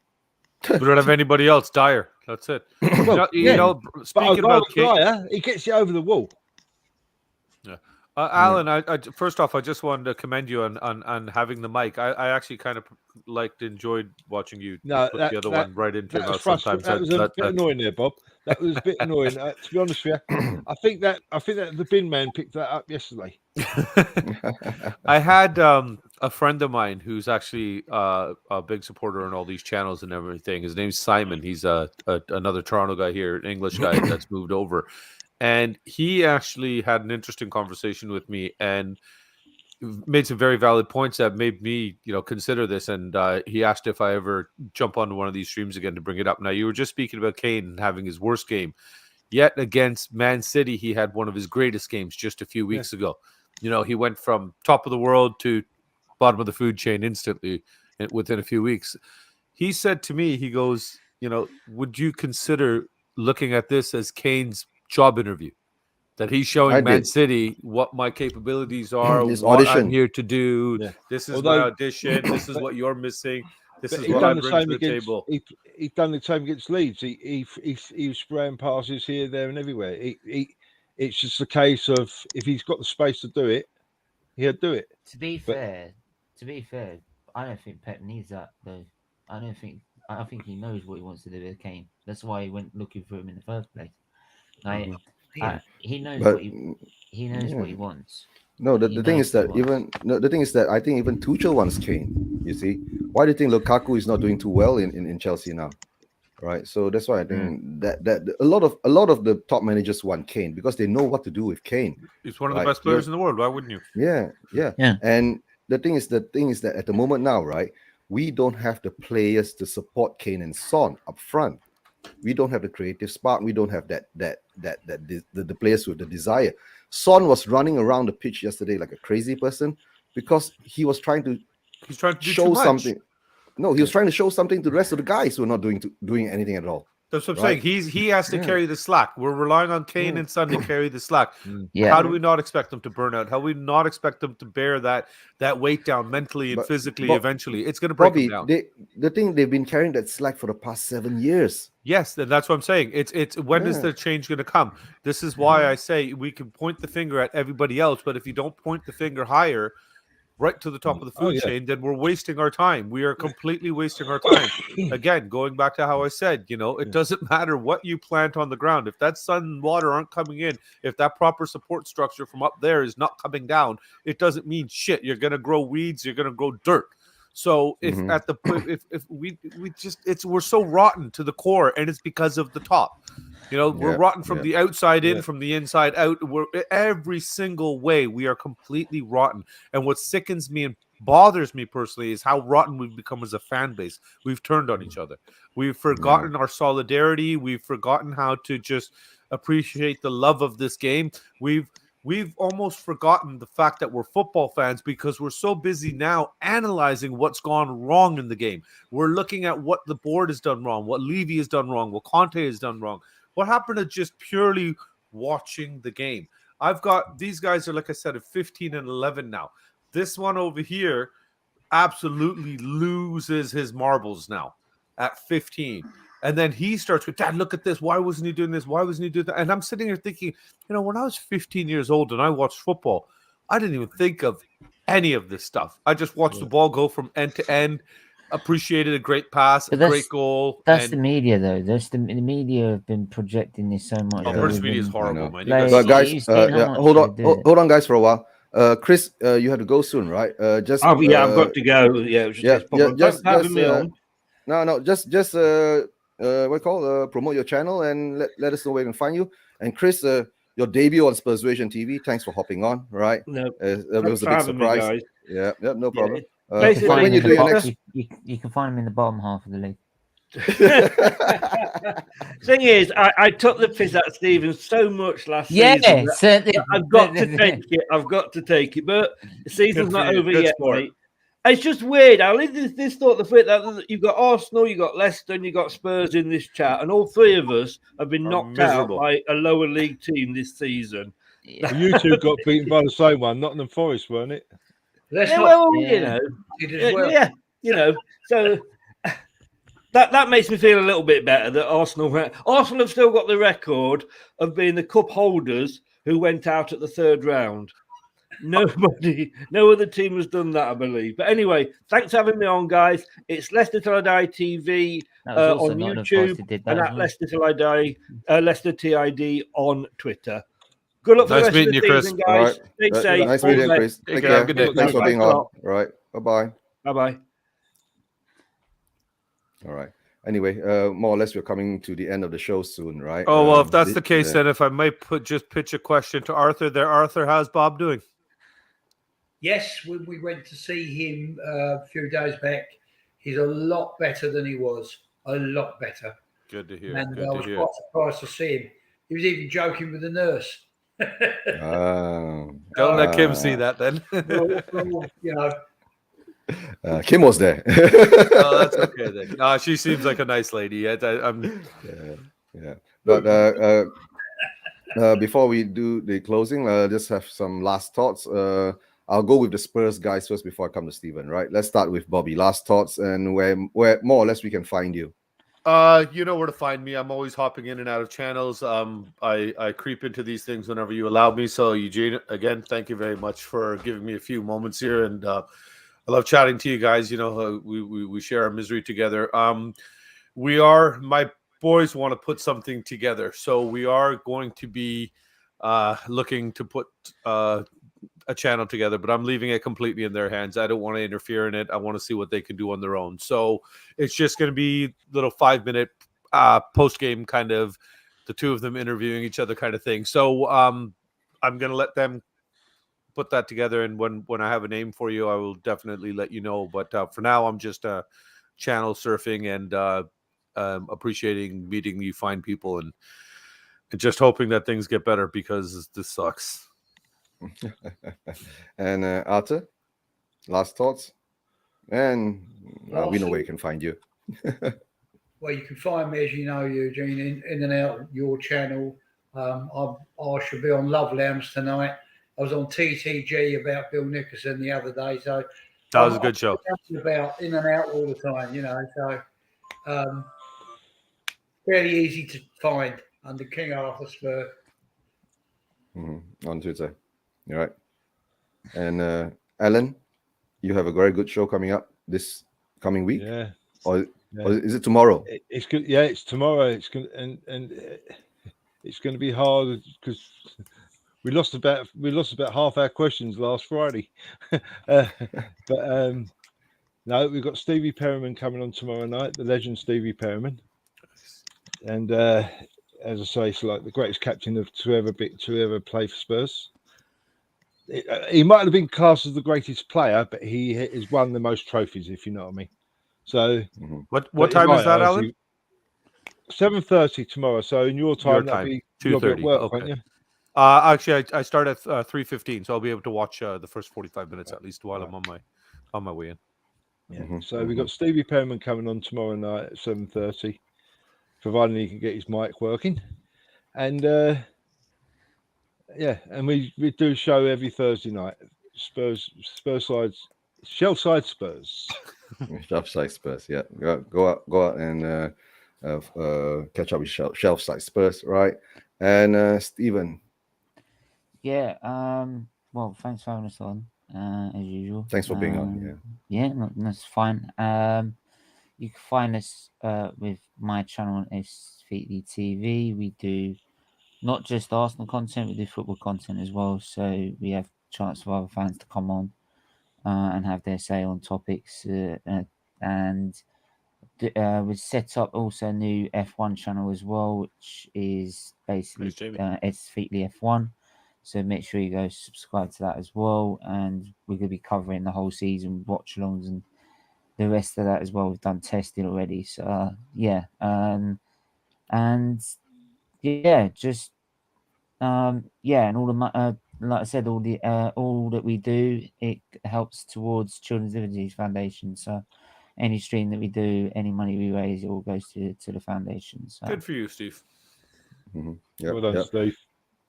We don't have anybody else. Dyer. That's it. Speaking about Dyer, he gets you over the wall. Yeah. Alan, I first off, I just wanted to commend you on having the mic. I actually kind of enjoyed watching you put the other one right into your mouth sometimes. That was a bit annoying there, Bob. That was a bit annoying. To be honest with you, I think that the bin man picked that up yesterday. I had a friend of mine who's actually a big supporter on all these channels and everything. His name's Simon. He's another Toronto guy here, an English guy that's moved over. And he actually had an interesting conversation with me and made some very valid points that made me, consider this. And he asked if I ever jump onto one of these streams again to bring it up. Now, you were just speaking about Kane having his worst game. Yet against Man City, he had one of his greatest games just a few weeks ago. He went from top of the world to bottom of the food chain instantly within a few weeks. He said to me, he goes, would you consider looking at this as Kane's job interview, that he's showing Man City what my capabilities are, his what audition. I'm here to do. Yeah. This is my audition. This is what you're missing. This is what I bring to the table. He's done the same against Leeds. He was spraying passes here, there, and everywhere. It's just a case of if he's got the space to do it, he'll do it. To be fair, I don't think Pep needs that though. I think he knows what he wants to do with Kane. That's why he went looking for him in the first place. He knows what he wants. No, the thing is that I think even Tuchel wants Kane. You see, why do you think Lukaku is not doing too well in Chelsea now? Right, so that's why I think that a lot of the top managers want Kane because they know what to do with Kane. He's one of the best players in the world. Why wouldn't you? Yeah. And the thing is that at the moment now, right, we don't have the players to support Kane and Son up front. We don't have the creative spark. We don't have the players with the desire. Son was running around the pitch yesterday like a crazy person because he was trying to He's trying to do show too much. something. No, he was trying to show something to the rest of the guys who are not doing anything at all. That's what I'm Right. saying. He has to carry the slack. We're relying on Kane and Son to carry the slack. Yeah. How do we not expect them to burn out? How do we not expect them to bear that weight down mentally and physically eventually? It's going to break them down. The thing, they've been carrying that slack for the past 7 years. Yes, and that's what I'm saying. It's when is the change going to come? This is why I say we can point the finger at everybody else, but if you don't point the finger higher, right to the top of the food chain, then we're wasting our time. We are completely wasting our time. Again, going back to how I said, it doesn't matter what you plant on the ground. If that sun and water aren't coming in, if that proper support structure from up there is not coming down, it doesn't mean shit. You're going to grow weeds. You're going to grow dirt. So if we're so rotten to the core, and it's because of the top. We're rotten from the outside in, from the inside out. We're every single way. We are completely rotten. And what sickens me and bothers me personally is how rotten we've become as a fan base. We've turned on each other. We've forgotten our solidarity. We've forgotten how to just appreciate the love of this game. We've almost forgotten the fact that we're football fans because we're so busy now analyzing what's gone wrong in the game. We're looking at what the board has done wrong, what Levy has done wrong, what Conte has done wrong. What happened to just purely watching the game? I've got these guys are, like I said, at 15 and 11 now. This one over here absolutely loses his marbles now at 15. And then he starts with, Dad, look at this. Why wasn't he doing this? Why wasn't he doing that? And I'm sitting here thinking, when I was 15 years old and I watched football, I didn't even think of any of this stuff. I just watched the ball go from end to end. Appreciated a great pass, a great goal. That's the media, though. The media have been projecting this so much. British media is horrible, man. But guys, hold on, guys, for a while. Chris, you have to go soon, right? I've got to go. Just having me on. Just promote your channel and let us know where we can find you. And Chris, your debut on Spursvision TV. Thanks for hopping on. Right? No, it was a big surprise. Yeah, no problem. When you do your next, you can find him in the bottom half of the league. Thing is, I took the piss out of Stephen so much last season. Certainly. I've got to take it. But the season's not over yet, mate. It's just weird. I live this thought the fact that you've got Arsenal, you've got Leicester, and you've got Spurs in this chat, and all three of us have been knocked out by a lower league team this season. Yeah. You two got beaten by the same one, Nottingham Forest, weren't it? So that makes me feel a little bit better that Arsenal have still got the record of being the cup holders who went out at the third round. No other team has done that, I believe. But anyway, thanks for having me on, guys. It's Leicester Till I Die TV on YouTube and at Leicester Till I Die, Leicester TID on Twitter. Good luck for the rest of the season, guys. Stay safe. Nice meeting you, Chris. Take care. Good day. Thanks for being on. All right. Bye-bye. Bye-bye. All right. Anyway, more or less we're coming to the end of the show soon, right? Oh, well, if that's the case, then if I may just pitch a question to Arthur there. Arthur, how's Bob doing? Yes, when we went to see him a few days back, he's a lot better than he was. A lot better. Good to hear. And I was quite surprised to see him. He was even joking with the nurse. Don't let Kim see that then. Kim was there. Oh, that's okay then. She seems like a nice lady. Yeah. But before we do the closing, just have some last thoughts. I'll go with the Spurs guys first before I come to Stephen. Right? Let's start with Bobby. Last thoughts and where more or less we can find you. You know where to find me. I'm always hopping in and out of channels. I creep into these things whenever you allow me. So Eugene, again, thank you very much for giving me a few moments here, and I love chatting to you guys. We share our misery together. My boys want to put something together, so we are going to be looking to put a channel together, but I'm leaving it completely in their hands. I don't want to interfere in it. I want to see what they can do on their own. So it's just going to be little 5-minute post-game kind of the two of them interviewing each other kind of thing. So I'm going to let them put that together, and when I have a name for you, I will definitely let you know. But for now, I'm just channel surfing and appreciating meeting you fine people and just hoping that things get better because this sucks. And Arthur, last thoughts? And we know where you can find you. Well, you can find me, as you know, Eugene, in and out your channel. I should be on Love Lounge tonight. I was on TTG about Bill Nickerson the other day, so That was a good show. I'm about in and out all the time, so fairly easy to find under King Arthur Spur. On Twitter. All right. And Alan, you have a very good show coming up this coming week. Yeah. Or is it tomorrow? It's good. Yeah, it's tomorrow. It's going and it's going to be hard because we lost about half our questions last Friday. But no, we've got Stevie Perryman coming on tomorrow night, the legend Stevie Perryman, and as I say, it's like the greatest captain to ever play for Spurs. He might have been classed as the greatest player, but he has won the most trophies, if you know what I mean. So, what time is that, Alan? 7:30 tomorrow. So in your time, that'll be 2:30. Work, okay. won't you? Actually, I start at 3:15, so I'll be able to watch the first 45 minutes at least while I'm on my way in. Yeah. So we've got Stevie Perryman coming on tomorrow night at 7:30, providing he can get his mic working, and and we do a show every Thursday night. Spurs side, Shelfside Spurs. Shelfside Spurs, yeah. Go out and catch up with Shelfside Spurs, right? And Stephen. Yeah. Well, thanks for having us on, as usual. Thanks for being on. Yeah, that's fine. You can find us with my channel on SVD TV. We do not just Arsenal content, we do football content as well. So we have chance for other fans to come on and have their say on topics. And we set up also a new F1 channel as well, which is basically SVD F1. So make sure you go subscribe to that as well. And we're going to be covering the whole season, watch alongs and the rest of that as well. We've done testing already. So and just and all the like I said, all that we do, it helps towards Children's Liberties Foundation. So any stream that we do, any money we raise, it all goes to the foundation. So good for you, Steve. Yeah, well done, Steve.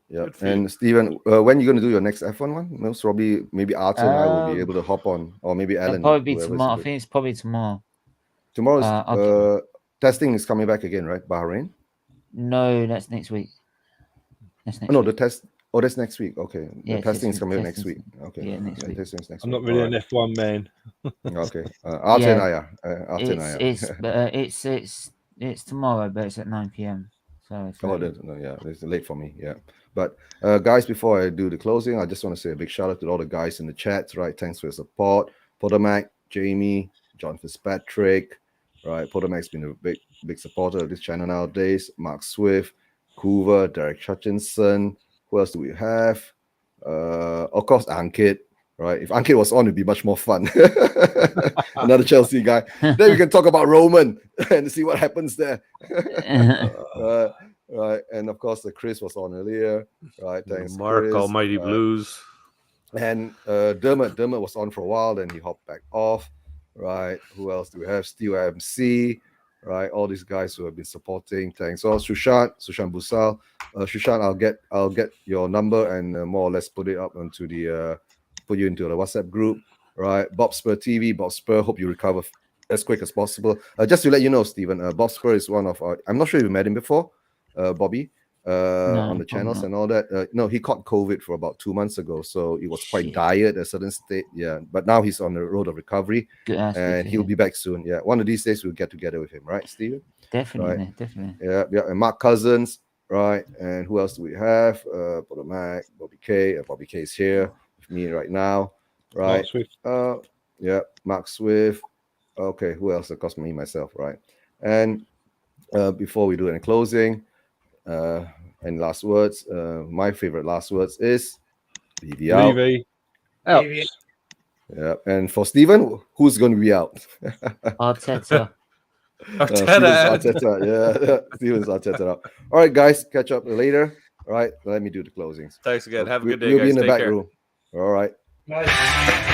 Yeah, and Stephen, when are you going to do your next F1 one? Most probably, maybe Arthur and I will be able to hop on, or maybe Alan. It'll probably be tomorrow. I think it's probably tomorrow. Tomorrow's testing is coming back again, right? Bahrain? No, that's next week. The test. Oh, that's next week. Okay. The testing is coming next week. Okay. Yeah, next week. Testing's next I'm week. not really an F1 man. Okay. Arthur and I are. It's tomorrow, but it's at 9 p.m. So it's late for me. Yeah. But guys, before I do the closing, I just want to say a big shout out to all the guys in the chat. Right, thanks for your support. Potomac, Jamie, John Fitzpatrick. Right, Potomac's been a big supporter of this channel nowadays. Mark Swift, Hoover, Derek Hutchinson. Who else do we have? Of course, Ankit. Right, if Ankit was on, it'd be much more fun. Another Chelsea guy. Then we can talk about Roman and see what happens there. Right, and of course, Chris was on earlier. Right, thanks, Mark, Chris. Almighty Blues. And Dermot was on for a while, then he hopped back off. Right, who else do we have? Steve MC. Right, all these guys who have been supporting. Thanks. So Sushant Busal. Sushant, I'll get your number and more or less put it up onto the put you into the WhatsApp group. Right, Bob Spur TV. Bob Spur, hope you recover as quick as possible. Just to let you know, Stephen, Bob Spur is one of our. I'm not sure if you met him before, Bobby. On the channels and all that. No, he caught COVID for about 2 months ago, so it was quite dire at a certain state. Yeah, but now he's on the road of recovery, and he'll be back soon. Yeah, one of these days we'll get together with him, right, Steven? Definitely. Yeah, and Mark Cousins, right? And who else do we have? Potomac, Bobby K. Bobby K is here with me right now, right? Mark Swift. Mark Swift. Okay, who else? Of course, me myself, right? And before we do any closing. And last words, my favorite last words is Levy out. Out. Give you- Yeah. And for Stephen, who's going to be out? Arteta. Arteta. Yeah. Steven's Arteta out. All right, guys. Catch up later. All right. Let me do the closings. Thanks again. Have a good day, We'll be guys. in the Take back care. room. All right. Right.